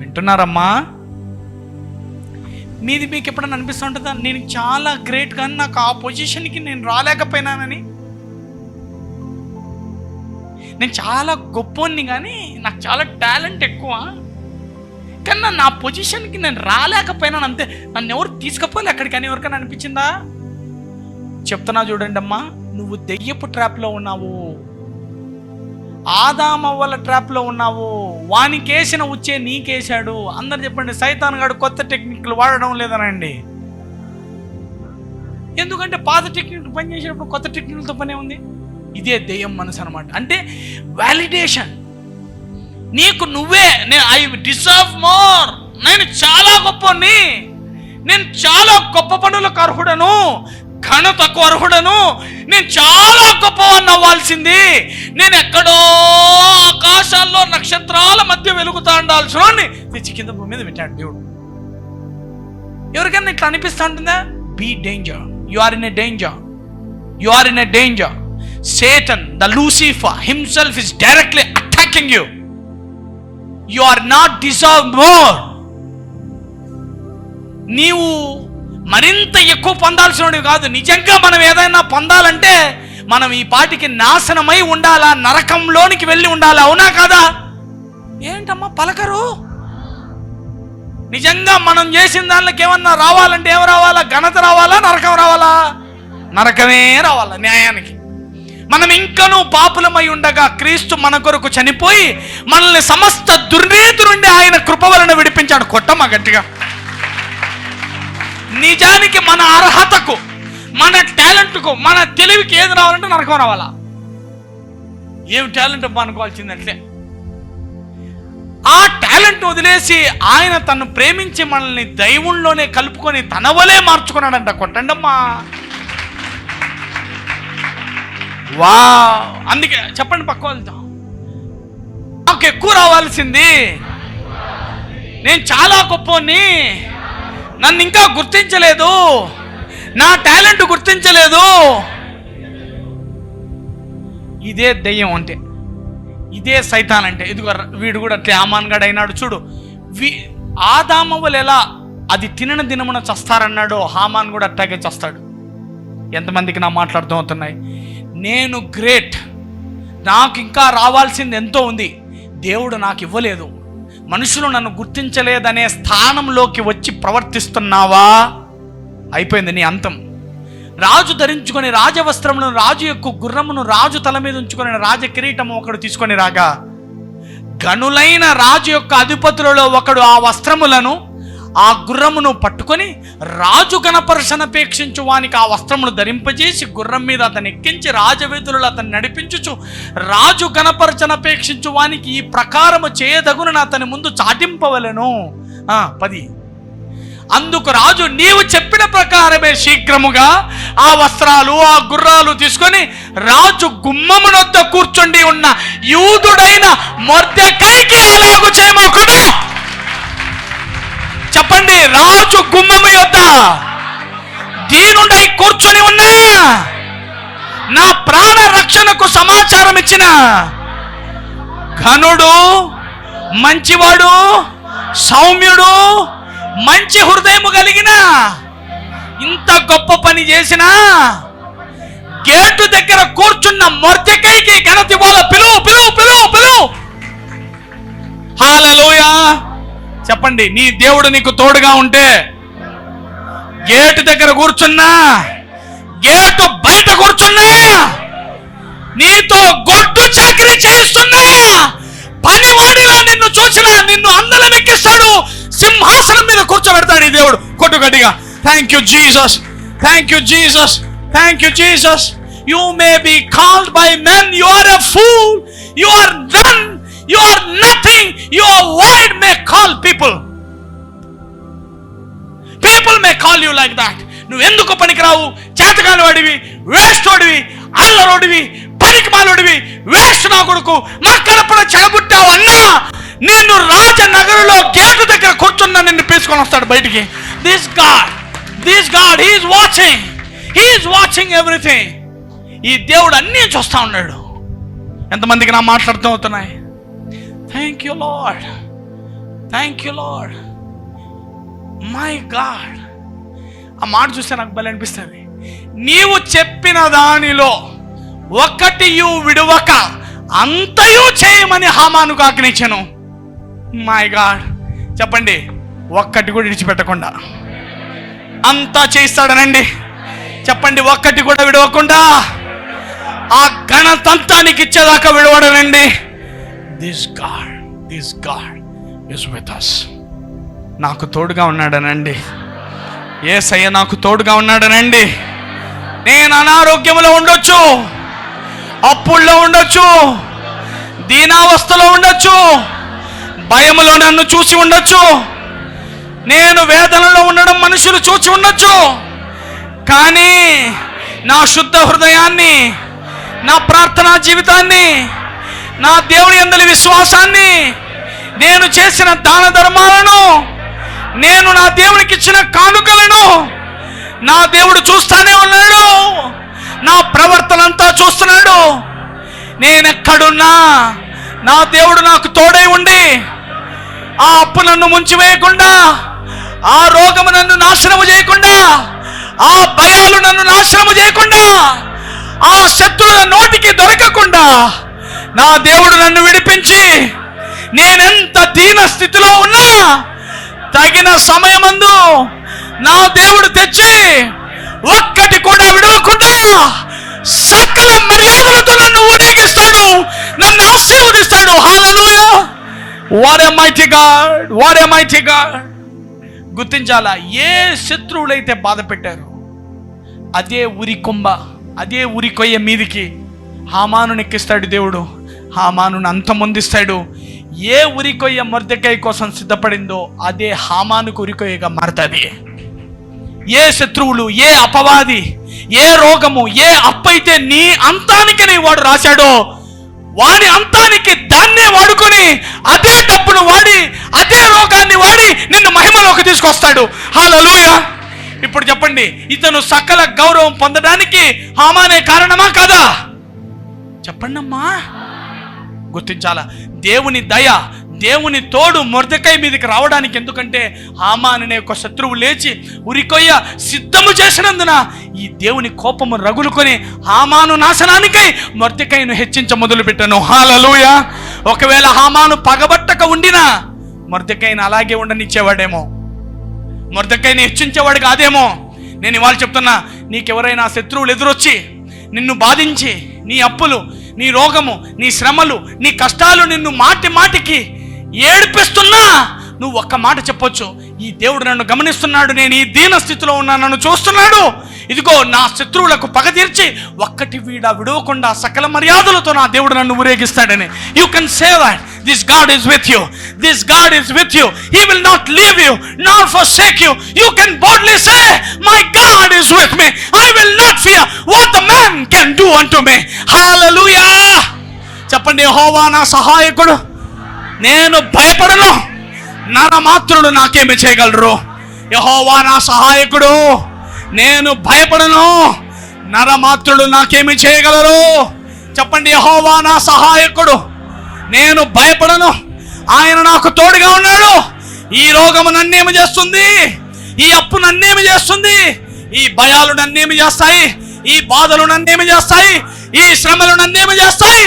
వింటున్నారమ్మా? మీకు ఎప్పుడన్నా అనిపిస్తుంటుందా, నేను చాలా గ్రేట్ కానీ నాకు ఆ పొజిషన్కి నేను రాలేకపోయినానని? నేను చాలా గొప్పని కానీ నాకు చాలా టాలెంట్ ఎక్కువ, కానీ నా పొజిషన్కి నేను రాలేకపోయినాను అంతే, నన్ను ఎవరు తీసుకుపోలే అక్కడికి అని ఎవరికైనా అనిపించిందా? చెప్తున్నా చూడండి అమ్మా, నువ్వు దెయ్యపు ట్రాప్లో ఉన్నావు, ఆదామవ్వల ట్రాప్లో ఉన్నావు. వానికేసిన ఉచ్చే నీకేశాడు. అందరు చెప్పండి, సైతాన్ గాడు కొత్త టెక్నిక్లు వాడడం లేదనండి. ఎందుకంటే పాత టెక్నిక్ పని చేసేటప్పుడు కొత్త టెక్నిక్లతో పనే ఉంది. ఇదే దెయ్యం మనసు అనమాట. అంటే వాలిడేషన్. నీకు నువ్వే, ఐ డిజర్వ్ మోర్, నేను చాలా గొప్పని, నేను చాలా గొప్ప పనులకు అర్హుడను, ఘనతకు అర్హుడను, నేను చాలా గొప్పవాడిని అవ్వాల్సింది, నేను ఎక్కడో ఆకాశాల్లో నక్షత్రాల మధ్య వెలుగుతా ఉండాల్సిన తెచ్చి కింద భూమి మీద పెట్టాడు దేవుడు. ఎవరికైనా ఇట్లా అనిపిస్తూ ఉంటుందా? Be danger, you are in a danger, you are in a danger. Satan, the Lucifer himself is directly attacking you. You are not deserve more. నీవు మరింత ఎక్కువ పొందాల్సినవి కాదు. నిజంగా మనం ఏదైనా పొందాలంటే మనం ఈ పాటికి నాశనమై ఉండాలా, నరకంలోనికి వెళ్ళి ఉండాలా, అవునా కాదా? ఏంటమ్మా పలకరు? నిజంగా మనం చేసిన దానిలోకి ఏమన్నా రావాలంటే ఏం రావాలా? ఘనత రావాలా, నరకం రావాలా? నరకమే రావాలా న్యాయానికి. మనం ఇంకనూ పాపులమై ఉండగా క్రీస్తు మన కొరకు చనిపోయి మనల్ని సమస్త దుర్నీతి నుండి ఆయన కృప వలన విడిపించాడు. కొట్టమా గట్టిగా. నిజానికి మన అర్హతకు, మన టాలెంట్కు, మన తెలివికి ఏది రావాలంటే నరకం రావాలా? ఏం టాలెంట్ అనుకోవాల్సిందంటే ఆ టాలెంట్ వదిలేసి ఆయన తను ప్రేమించి మనల్ని దైవంలోనే కలుపుకొని తన వలే మార్చుకున్నాడంట. కొట్టండమ్మా. వా, అందుకే చెప్పండి పక్క వాళ్ళతో, నాకు ఎక్కువ రావాల్సింది, నేను చాలా గొప్పని, నన్ను ఇంకా గుర్తించలేదు, నా టాలెంట్ గుర్తించలేదు. ఇదే దెయ్యం అంటే, ఇదే సైతాన్ అంటే. ఇదిగో వీడు కూడా అట్లే ఆమాన్గాడు అయినాడు చూడు. ఆదామవులు ఎలా అది తినని దినమున చస్తారన్నాడో హామాన్ కూడా అట్టాగే చస్తాడు. ఎంతమందికి నా మాటలు అర్థమవుతున్నాయి? నేను గ్రేట్, నాకు ఇంకా రావాల్సింది ఎంతో ఉంది, దేవుడు నాకు ఇవ్వలేదు, మనుషులు నన్ను గుర్తించలేదనే స్థానంలోకి వచ్చి ప్రవర్తిస్తున్నావా? అయిపోయింది నీ అంతం. రాజు ధరించుకొని రాజవస్త్రములను, రాజు యొక్క గుర్రమును రాజు తల మీద ఉంచుకొని రాజ కిరీటము ఒకడు తీసుకొని రాగా, గనులైన రాజు యొక్క అధిపతులలో ఒకడు ఆ వస్త్రములను ఆ గుర్రమును పట్టుకొని రాజు గణపరచనపేక్షించు వానికి ఆ వస్త్రమును ధరింపజేసి గుర్రం మీద అతను ఎక్కించి రాజవేదులలో అతను నడిపించుచు రాజు గణపరచనపేక్షించు వానికి ఈ ప్రకారము చేయదగునని అతని ముందు చాటింపవలెను. 10. అందుకు రాజు, నీవు చెప్పిన ప్రకారమే శీఘ్రముగా ఆ వస్త్రాలు ఆ గుర్రాలు తీసుకొని రాజు గుమ్మమునొద్ద కూర్చుండి ఉన్న యూదుడైన మొర్దెకైకి అలాగు చేయమోకును. చెప్పండి, రాజు గుమ్మము యొద్ద దీనుడై కూర్చొని ఉన్నా నా ప్రాణ రక్షణకు సమాచారం ఇచ్చిన ఘనుడు, మంచివాడు, సౌమ్యుడు, మంచి హృదయము కలిగిన, ఇంత గొప్ప పని చేసిన గేటు దగ్గర కూర్చున్న మొర్దెకైకి ఘనత ఇవ్వాల. పిలువు పిలువు పిలువు పిలువు. హల్లెలూయా. చెప్పండి, నీ దేవుడు నీకు తోడుగా ఉంటే గేటు దగ్గర కూర్చున్నా, గేటు బయట కూర్చున్నా, నీతో గొడ్డు చాకరీ చేయిస్తున్నా, పనివాడిలా నిన్ను చూసినా నిన్ను అందలం ఎక్కిస్తాడు, సింహాసనం మీద కూర్చోబెడతాడు ఈ దేవుడు. కొట్టు గట్టిగా, thank you Jesus, thank you Jesus, thank you Jesus. You may be called by men, you are a fool, you are none, you are nothing, your word may call people. People may call you like that. నువ్వు ఎందుకు పనికిరావు, చేతకాని వాడివి, waste వాడివి, అల్లరోడివి, పనికి మాలోడివి, waste నా కొడుకు, మా కడపడ చెడగొట్టావు అన్నా నిన్ను రాజనగరులో గేటు దగ్గర కూర్చున్నా నిన్ను తీసుకొని వస్తాడు బయటికి. This God he is watching everything. ఈ దేవుడు అన్నీ చూస్తా ఉన్నాడు. ఎంతమందికి నా మాట్లాడుతూ అవుతున్నాయి? Thank you lord, thank you lord, my God. ఆ మాట చూస్తే నాకు భలే అనిపిస్తుంది. నీవు చెప్పిన దానిలో ఒక్కటియు విడువక అంతయు చేయమని హామానుకు ఆజ్ఞించెను. My God. చెప్పండి, ఒక్కటి కూడా విడిచిపెట్టకుండా అంతా చేయిస్తాడనండి. చెప్పండి, ఒక్కటి కూడా విడవకుండా ఆ ఘనతంతా నీకు ఇచ్చేదాకా విడవడనండి. This God is with us. నాకు తోడుగా ఉన్నాడనండి. యేసయ్య నాకు తోడుగా ఉన్నాడనండి. నేను అనారోగ్యంలో ఉండొచ్చు, అప్పుల్లో ఉండొచ్చు, దీనావస్థలో ఉండొచ్చు, భయములో నన్ను చూసి ఉండొచ్చు, నేను వేదనలో ఉండడం మనుషులు చూసి ఉండొచ్చు, కానీ నా శుద్ధ హృదయాన్ని, నా ప్రార్థనా జీవితాన్ని, నా దేవుని యందలి విశ్వాసాన్ని, నేను చేసిన దాన ధర్మాలను, నేను నా దేవునికి ఇచ్చిన కానుకలను నా దేవుడు చూస్తానే ఉన్నాడు. నా ప్రవర్తన అంతా చూస్తున్నాడు. నేనెక్కడున్నా నా దేవుడు నాకు తోడై ఉండి ఆ అప్పు నన్ను ముంచివేయకుండా, ఆ రోగము నన్ను నాశనము చేయకుండా, ఆ భయాలు నన్ను నాశనము చేయకుండా, ఆ శత్రువుల నోటికి దొరకకుండా నా దేవుడు నన్ను విడిపించి, నేనెంత దీన స్థితిలో ఉన్నా తగిన సమయమందు నా దేవుడు తెచ్చి ఒక్కటి కూడా విడవకుండా సకల మర్యాదలతో నన్ను ఊరేగిస్తాడు, నన్ను ఆశీర్వదిస్తాడు. Hallelujah. What a mighty God, what a mighty God. గుర్తించాలా, ఏ శత్రువులైతే బాధ పెట్టారు అదే ఉరికొంబ, అదే ఉరికొయ్య మీదికి హామాను ఎక్కిస్తాడు దేవుడు. హామాను అంతమొందిస్తాడు. ఏ ఉరికొయ్య మొర్దెకై కోసం సిద్ధపడిందో అదే హామానుకు ఉరికొయ్యగా మారుతుంది. ఏ శత్రువులు, ఏ అపవాది, ఏ రోగము, ఏ అప్పైతే నీ అంతానికి నీ వాడు రాశాడో వాడి అంతానికి దాన్నే వాడుకొని అదే డబ్బును వాడి అదే రోగాన్ని వాడి నిన్ను మహిమలోకి తీసుకొస్తాడు. హల్లెలూయా. ఇప్పుడు చెప్పండి, ఇతను సకల గౌరవం పొందడానికి హామానే కారణమా కాదా? చెప్పండి అమ్మా. గుర్తించాలా? దేవుని దయ, దేవుని తోడు మొర్దెకై మీదకి రావడానికి. ఎందుకంటే హామాను అనే ఒక శత్రువు లేచి ఉరికొయ్య సిద్ధము చేసినందున ఈ దేవుని కోపము రగులుకొని హామాను నాశనానికై మొర్దెకైను హెచ్చించ మొదలుపెట్టాను. హల్లెలూయా. ఒకవేళ హామాను పగబట్టక ఉండినా మొర్దెకైను అలాగే ఉండనిచ్చేవాడేమో, మొర్దెకైను హెచ్చించేవాడు కాదేమో. నేను ఇవాళ చెప్తున్నా, నీకెవరైనా శత్రువులు ఎదురొచ్చి నిన్ను బాధించి నీ అప్పులు, నీ రోగము, నీ శ్రమలు, నీ కష్టాలు నిన్ను మాటి మాటికి ఏడిపిస్తున్నా నువ్వు ఒక్క మాట చెప్పొచ్చు, ఈ దేవుడు నన్ను గమనిస్తున్నాడు, నేను ఈ దీన స్థితిలో ఉన్నా, నన్ను చూస్తున్నాడు, ఇదిగో నా శత్రువులకు పగ తీర్చి ఒక్కటి విడవకుండా సకల మర్యాదలతో నా దేవుడు నన్ను ఊరేగిస్తాడని. You can say that this God is with you, this God is with you, he will not leave you nor forsake you. You can boldly say, my God is with me, I will not fear what the man can do unto me. Hallelujah. చెప్పండి, యెహోవా నా సహాయకుడు, నేను భయపడను, నరమాత్రుడు నాకేమి చేయగలరు. యెహోవా నా సహాయకుడు, నేను భయపడను, నరమాత్రుడు నాకేమి చేయగలరు. చెప్పండి, యెహోవా నా సహాయకుడు, నేను భయపడను, ఆయన నాకు తోడుగా ఉన్నాడు. ఈ రోగము నన్నేమి చేస్తుంది, ఈ అప్పు నన్నేమి చేస్తుంది, ఈ భయాలు నన్నేమి చేస్తాయి, ఈ బాధలు నన్నేమి చేస్తాయి, ఈ శ్రమలు నన్నేమి చేస్తాయి,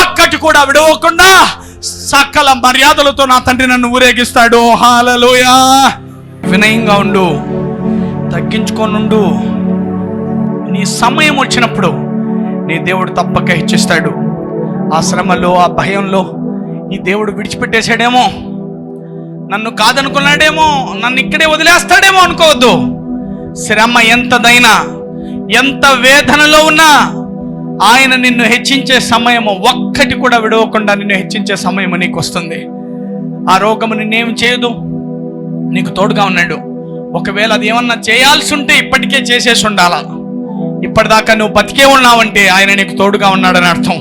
ఒక్కటి కూడా విడవకుండా సకల మర్యాదలతో నా తండ్రి నన్ను ఊరేగిస్తాడు. హల్లెలూయా. వినయంగా ఉండు, తగ్గించుకోనుండు. నీ సమయం వచ్చినప్పుడు నీ దేవుడు తప్పక హెచ్చిస్తాడు. ఆ శ్రమలో, ఆ భయంలో ఈ దేవుడు విడిచిపెట్టేశాడేమో, నన్ను కాదనుకున్నాడేమో, నన్ను ఇక్కడే వదిలేస్తాడేమో అనుకోవద్దు. శ్రమ ఎంతదైనా, ఎంత వేదనలో ఉన్నా ఆయన నిన్ను హెచ్చించే సమయము, ఒక్కటి కూడా విడవకుండా నిన్ను హెచ్చించే సమయము నీకు వస్తుంది. ఆ రోగము నిన్నేం చేయదు, నీకు తోడుగా ఉన్నాడు. ఒకవేళ అది ఏమన్నా చేయాల్సి ఉంటే ఇప్పటికే చేసేసి ఉండాలా. ఇప్పటిదాకా నువ్వు బతికే ఉన్నావంటే ఆయన నీకు తోడుగా ఉన్నాడని అర్థం.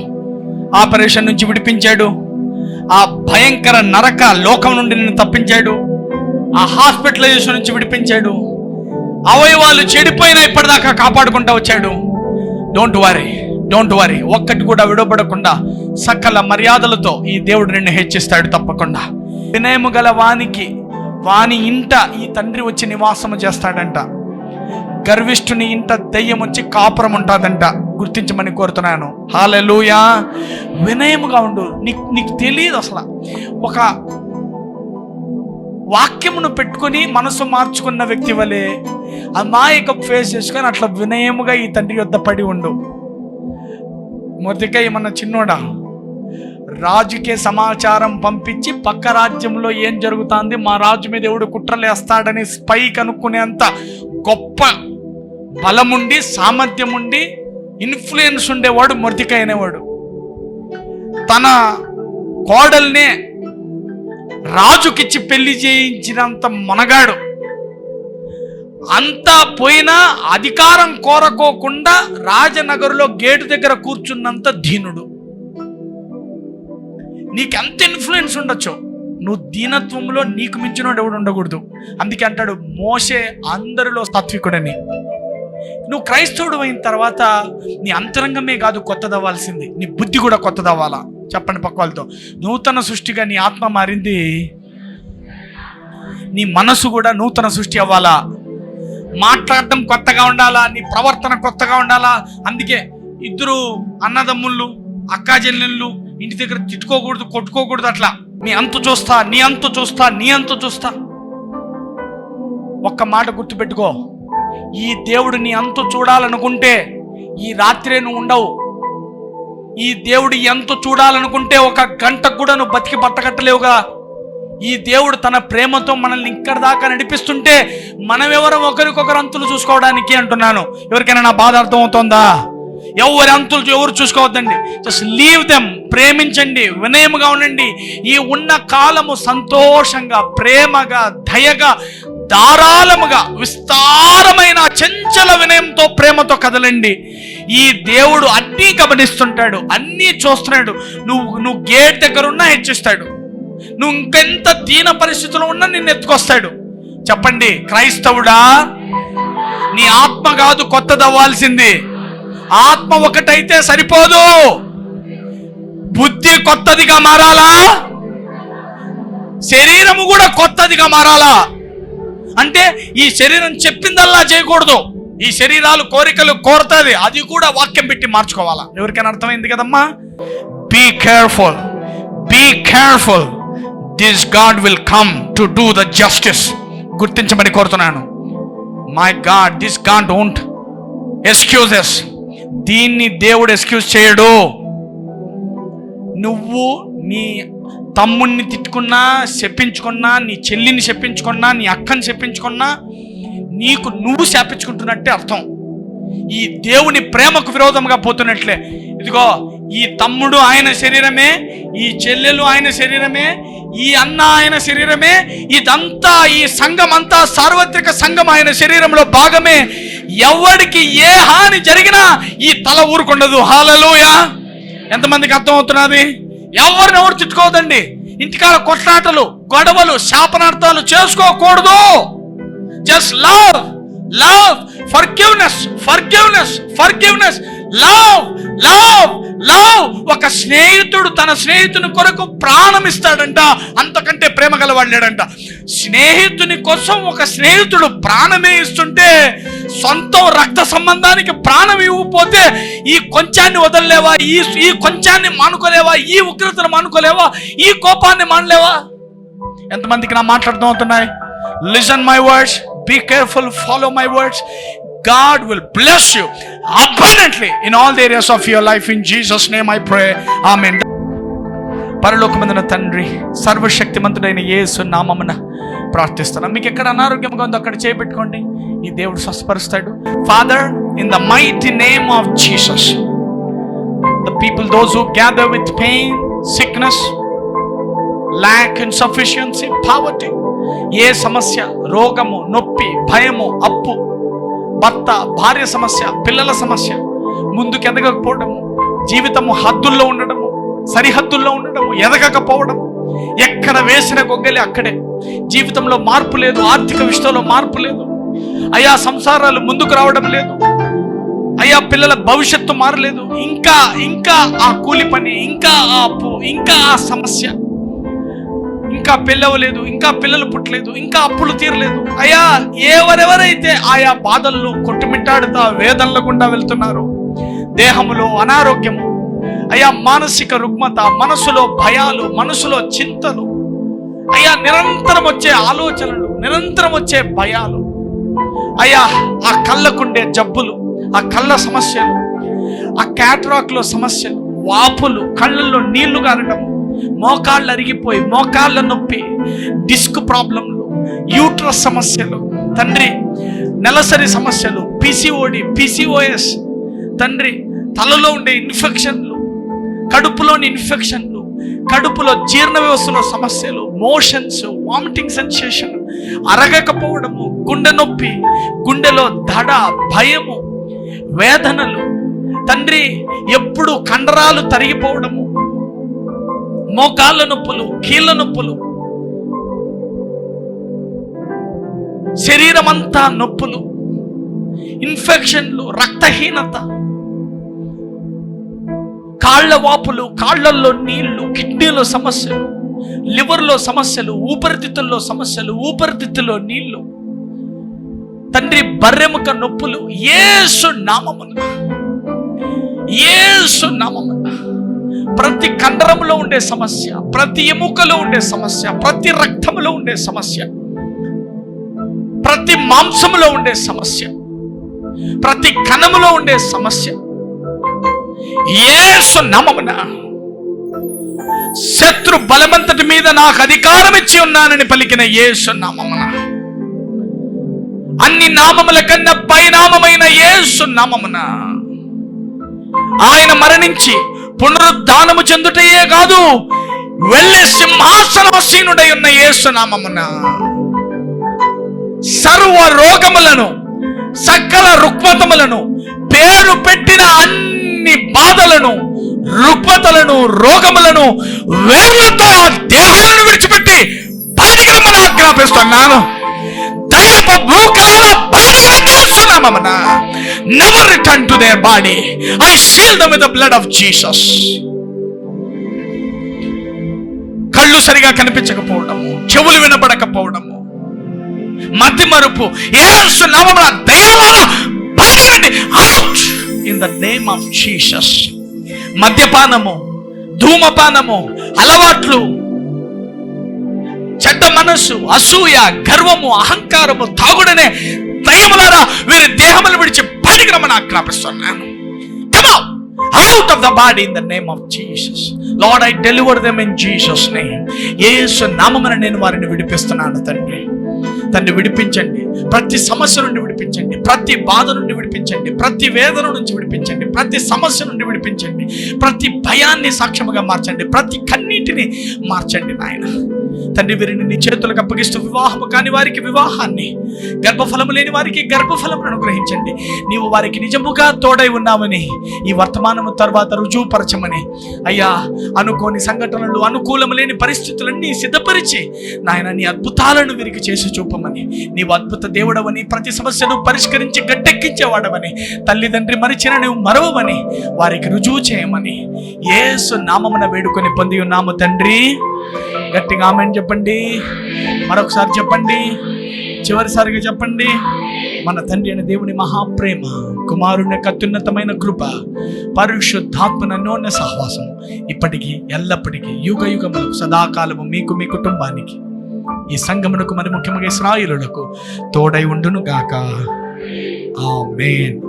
ఆపరేషన్ నుంచి విడిపించాడు, ఆ భయంకర నరక లోకం నుండి నిన్ను తప్పించాడు, ఆ హాస్పిటలైజేషన్ నుంచి విడిపించాడు, అవయవాలు చెడిపోయినా ఇప్పటిదాకా కాపాడుకుంటూ వచ్చాడు. డోంట్ వరీ, ఒక్కటి కూడా విడవబడకుండా సకల మర్యాదలతో ఈ దేవుడు నిన్ను హెచ్చిస్తాడు తప్పకుండా. వినయము గల వాని ఇంట ఈ తండ్రి వచ్చి నివాసము చేస్తాడంట. గర్విష్ఠుని ఇంట దెయ్యం వచ్చి కాపురం ఉంటుందంట. గుర్తించమని కోరుతున్నాను. హల్లెలూయా. వినయముగా ఉండు. నీకు తెలియదు అసలు. ఒక వాక్యమును పెట్టుకొని మనసు మార్చుకున్న వ్యక్తి వలె అమాయక ఫేస్ చేసుకొని అట్లా వినయముగా ఈ తండ్రి యొద్ద పడి ఉండు. మొదటిగా ఏమన్నా చిన్నోడా, రాజుకే సమాచారం పంపించి పక్క రాజ్యంలో ఏం జరుగుతుంది, మా రాజు మీద ఎవడు కుట్రలేస్తాడని స్పై కనుక్కునేంత గొప్ప బలముండి, సామర్థ్యం ఉండి, ఇన్ఫ్లుయెన్స్ ఉండేవాడు మొర్దెకై అనేవాడు. తన కోడల్నే రాజుకిచ్చి పెళ్లి చేయించినంత మనగాడు. అంతా పోయినా అధికారం కోరకోకుండా రాజనగరులో గేటు దగ్గర కూర్చున్నంత దీనుడు. నీకెంత ఇన్ఫ్లుయెన్స్ ఉండొచ్చు, నువ్వు దీనత్వంలో నీకు మించినోడు ఎవడు ఉండకూడదు. అందుకే అంటాడు మోషే అందరిలో సాత్వికుడని. నువ్వు క్రైస్తవుడు అయిన తర్వాత నీ అంతరంగమే కాదు కొత్తదవ్వాల్సింది, నీ బుద్ధి కూడా కొత్తదవ్వాలా. చెప్పండి పక్క వాళ్ళతో, నూతన సృష్టిగా నీ ఆత్మ మారింది, నీ మనసు కూడా నూతన సృష్టి అవ్వాలా. మాట్లాడటం కొత్తగా ఉండాలా, నీ ప్రవర్తన కొత్తగా ఉండాలా. అందుకే ఇద్దరు అన్నదమ్ముళ్ళు, అక్కా చెల్లెళ్ళు ఇంటి దగ్గర తిట్టుకోకూడదు, కొట్టుకోకూడదు. అట్లా నీ అంతు చూస్తా, నీ అంతు చూస్తా, నీ అంతు చూస్తా. ఒక్క మాట గుర్తుపెట్టుకో, ఈ దేవుడు నీ అంతు చూడాలనుకుంటే ఈ రాత్రే నువ్వు ఉండవు. ఈ దేవుడు ఎంత చూడాలనుకుంటే ఒక గంట కూడా నువ్వు బతికి బట్టకట్టలేవుగా. ఈ దేవుడు తన ప్రేమతో మనల్ని ఇక్కడ దాకా నడిపిస్తుంటే మనం ఎవరం ఒకరికొకరు అంతులు చూసుకోవడానికి అంటున్నాను. ఎవరికైనా నా బాధ అర్థమవుతుందా? ఎవరి అంతులు ఎవరు చూసుకోవద్దండి. Just leave them. ప్రేమించండి, వినయముగా ఉండండి. ఈ ఉన్న కాలము సంతోషంగా, ప్రేమగా, దయగా, ధారాళముగా, విస్తారమైన చంచల వినయంతో, ప్రేమతో కదలండి. ఈ దేవుడు అన్నీ గమనిస్తుంటాడు, అన్నీ చూస్తున్నాడు. నువ్వు గేట్ దగ్గర ఉన్నా హెచ్చిస్తాడు. నువ్వు ఇంకెంత దీన పరిస్థితుల్లో ఉన్నా నిన్ను ఎత్తుకొస్తాడు. చెప్పండి, క్రైస్తవుడా, నీ ఆత్మ కాదు కొత్తదవ్వాల్సింది. ఆత్మ ఒకటైతే సరిపోదు, బుద్ధి కొత్తదిగా మారాలా, శరీరము కూడా కొత్తదిగా మారాలా. అంటే ఈ శరీరం చెప్పిందల్లా చేయకూడదు. ఈ శరీరాలు కోరికలు కోరుతుంది, అది కూడా వాక్యం పెట్టి మార్చుకోవాలా. ఎవరికైనా అర్థమైంది కదమ్మా? Be careful, be careful. This God will come to do the justice. గుర్తించమని కోరుతున్నాను. My God, this God don't excuses. దీన్ని దేవుడు ఎక్స్క్యూజ్ చేయడు. నువ్వు నీ తమ్ముడిని తిట్టుకున్నా, శపించుకున్నా, నీ చెల్లిని శపించుకున్నా, నీ అక్కని శపించుకున్నా, నీకు నువ్వు శాపించుకుంటున్నట్టే అర్థం. ఈ దేవుని ప్రేమకు విరోధంగా పోతున్నట్లే. ఇదిగో, ఈ తమ్ముడు ఆయన శరీరమే, ఈ చెల్లెలు ఆయన శరీరమే, ఈ అన్న ఆయన శరీరమే, ఇదంతా ఈ సంఘం అంతా సార్వత్రిక సంఘం ఆయన శరీరంలో భాగమే. ఎవరికి ఏ హాని జరిగినా ఈ తల ఊరుకుండదు. హల్లెలూయా! ఎంతమందికి అర్థం అవుతున్నది? ఎవరిని ఎవరు తిట్టుకోవద్దండి. ఇంటికాడ కొట్లాటలు, గొడవలు, శాపనార్థాలు చేసుకోకూడదు. Just love, love, forgiveness, forgiveness, forgiveness, love, love, love. ఒక స్నేహితుడు తన స్నేహితుని కొరకు ప్రాణం ఇస్తాడంట, అంతకంటే ప్రేమ గలవాడు లేడంట. స్నేహితుని కోసం ఒక స్నేహితుడు ప్రాణమే ఇస్తుంటే, సొంతం రక్త సంబంధానికి ప్రాణం ఇవ్వకపోతే ఈ కొంచాన్ని వదలలేవా? ఈ కొంచాన్ని మానుకోలేవా? ఈ ఉగ్రతను మానుకోలేవా? ఈ కోపాన్ని మానలేవా? ఎంతమందికి నా మాట్లాడుతూ అవుతున్నాయి? Listen my words, be careful, follow my words. God will bless you abundantly in all the areas of your life. In Jesus' name I pray. Amen. పరలోకమందున తండ్రి, సర్వశక్తిమంతుడైన యేసు నామమున ప్రార్థిస్తున్నాను. మీకు ఎక్కడ అనారోగ్యంగా ఉందో అక్కడ చేపెట్టుకోండి, ఈ దేవుడు స్వస్థపరుస్తాడు. Father, in the mighty name of Jesus, the people, those who gather with pain, sickness, lack, insufficiency, poverty, ఏ సమస్య, రోగము, నొప్పి, భయము, అప్పు, భర్త భార్య సమస్య, పిల్లల సమస్య, ముందుకు ఎదగకపోవడము, జీవితము హద్దుల్లో ఉండడము, సరిహద్దుల్లో ఉండడము, ఎదగకపోవడము, ఎక్కడ వేసిన గొగ్గలి అక్కడే, జీవితంలో మార్పు లేదు, ఆర్థిక విషయంలో మార్పు లేదు అయ్యా, సంసారాలు ముందుకు రావడం లేదు అయ్యా, పిల్లల భవిష్యత్తు మారలేదు, ఇంకా ఆ కూలి పని, ఇంకా ఆ అప్పు, ఇంకా ఆ సమస్య, ఇంకా పెళ్ళవలేదు, ఇంకా పిల్లలు పుట్టలేదు, ఇంకా అప్పులు తీరలేదు అయ్యా. ఎవరెవరైతే ఆయా బాధల్లో కొట్టుమిట్టాడుతా వేదనల గుండా వెళ్తున్నారు, దేహములో అనారోగ్యము అయ్యా, మానసిక రుగ్మత, మనసులో భయాలు, మనసులో చింతలు అయ్యా, నిరంతరం వచ్చే ఆలోచనలు, నిరంతరం వచ్చే భయాలు అయ్యా, ఆ కళ్ళకుండే జబ్బులు, ఆ కళ్ళ సమస్యలు, ఆ క్యాటరాక్లో సమస్యలు, వాపులు, కళ్ళల్లో నీళ్లు గారడం, మోకాళ్ళు అరిగిపోయి మోకాళ్ళ నొప్పి, డిస్క్ ప్రాబ్లంలు, యూట్రస్ సమస్యలు తండ్రి, నెలసరి సమస్యలు, పిసిఓడి, పిసిఓఎస్ తండ్రి, తలలో ఉండే ఇన్ఫెక్షన్లు, కడుపులోని ఇన్ఫెక్షన్లు, కడుపులో జీర్ణ వ్యవస్థలో సమస్యలు, మోషన్స్, వామిటింగ్ సెన్సేషన్, అరగకపోవడము, గుండె నొప్పి, గుండెలో దడ, భయము, వేదనలు తండ్రి, ఎప్పుడు కండరాలు తరిగిపోవడము, మోకాళ్ళ నొప్పులు, కీళ్ళ నొప్పులు, శరీరం అంతా నొప్పులు, ఇన్ఫెక్షన్లు, రక్తహీనత, కాళ్ళ వాపులు, కాళ్ళల్లో నీళ్లు, కిడ్నీలో సమస్యలు, లివర్లో సమస్యలు, ఊపిరితిత్తుల్లో సమస్యలు, ఊపిరితిత్తులో నీళ్లు తండ్రి, బర్రెముక నొప్పులు, యేసు నామమున, యేసు నామమున ప్రతి కండరంలో ఉండే సమస్య, ప్రతి ఎముకలో ఉండే సమస్య, ప్రతి రక్తంలో ఉండే సమస్య, ప్రతి మాంసములో ఉండే సమస్య, ప్రతి కణములో ఉండే సమస్య యేసు నామమున శత్రు బలమంతటి మీద నాకు అధికారం ఇచ్చి ఉన్నానని పలికిన యేసు నామమున, అన్ని నామముల కన్నా పైనామమైన యేసు నామమున, ఆయన మరణించి పునరుద్ధానము చెందుటయే కాదు, వెళ్ళే సింహాసనాసీనుడై ఉన్న యేసు నామమున సర్వ రోగములను, సకల రుగ్మతములను, పేరు పెట్టిన అన్ని బాధలను, రుగ్మతలను, రోగములను వేర్లతో ఆ దేహాలను విడిచిపెట్టి బయటికి రమ్మని ఆజ్ఞాపిస్తున్నాను. దయ్యపు భూకాల బయలుదేరుతున్నామన్న. Never return to their body. I seal them with the blood of Jesus. కళ్ళు సరిగా కనిపించకపోవడము, చెవులు వినబడకపోవడము, మతి మరుపు, యేసు నామమున దయ్యాలారా బయలుదేరండి, out in the name of Jesus. మద్యపానము, ధూమపానము, అలవాట్లు, చెడ్డ మనస్సు, అసూయ, గర్వము, అహంకారము, తాగుడనే దయ్యములారా వీరి దేహములు విడిచి బయటికి రమ్మని ఆజ్ఞాపిస్తున్నాను. Come out of the body in the name of Jesus. Lord, I deliver them in Jesus name. యేసు నామమున నేను వారిని విడిపిస్తున్నాను తండ్రి. తండ్రి విడిపించండి, ప్రతి సమస్య నుండి విడిపించండి, ప్రతి బాధ నుండి విడిపించండి, ప్రతి వేదన నుంచి విడిపించండి, ప్రతి సమస్య నుండి విడిపించండి, ప్రతి భయాన్ని సాక్ష్యముగా మార్చండి, ప్రతి కన్నీటిని మార్చండి నాయన. తండ్రి వీరిని నీ చేతులకు అప్పగిస్తూ వివాహము కాని వారికి వివాహాన్ని, గర్భఫలము లేని వారికి గర్భఫలమును అనుగ్రహించండి. నీవు వారికి నిజముగా తోడై ఉన్నామని ఈ వర్తమానము తర్వాత రుజువుపరచమని అయ్యా, అనుకోని సంఘటనలు, అనుకూలము లేని పరిస్థితులన్నీ సిద్ధపరిచి నాయన నీ అద్భుతాలను వీరికి చేసి చూపమని, నీవు అద్భుత దేవుడవని, ప్రతి సమస్యను పరిష్కరించి గట్టెక్కించేవాడవని, తల్లిదండ్రి మరిచిన నువ్వు మరవమని వారికి రుజువు చేయమని యేసు నామమున వేడుకొని పొంది ఉన్నాము తండ్రి. గట్టిగా ఆమేన్ చెప్పండి. మరొకసారి చెప్పండి, చివరిసారిగా చెప్పండి. మన తండ్రి అయిన దేవుని మహాప్రేమ, కుమారుని యొక్క అత్యున్నతమైన కృప, పరిశుద్ధాత్మన అన్యోన్య సహవాసం ఇప్పటికీ ఎల్లప్పటికీ యుగ యుగములకు సదాకాలము మీకు, మీ కుటుంబానికి, ఈ సంఘమునకు, మరి ముఖ్యంగా ఇశ్రాయేలులకు తోడై ఉండును గాక. ఆమేన్.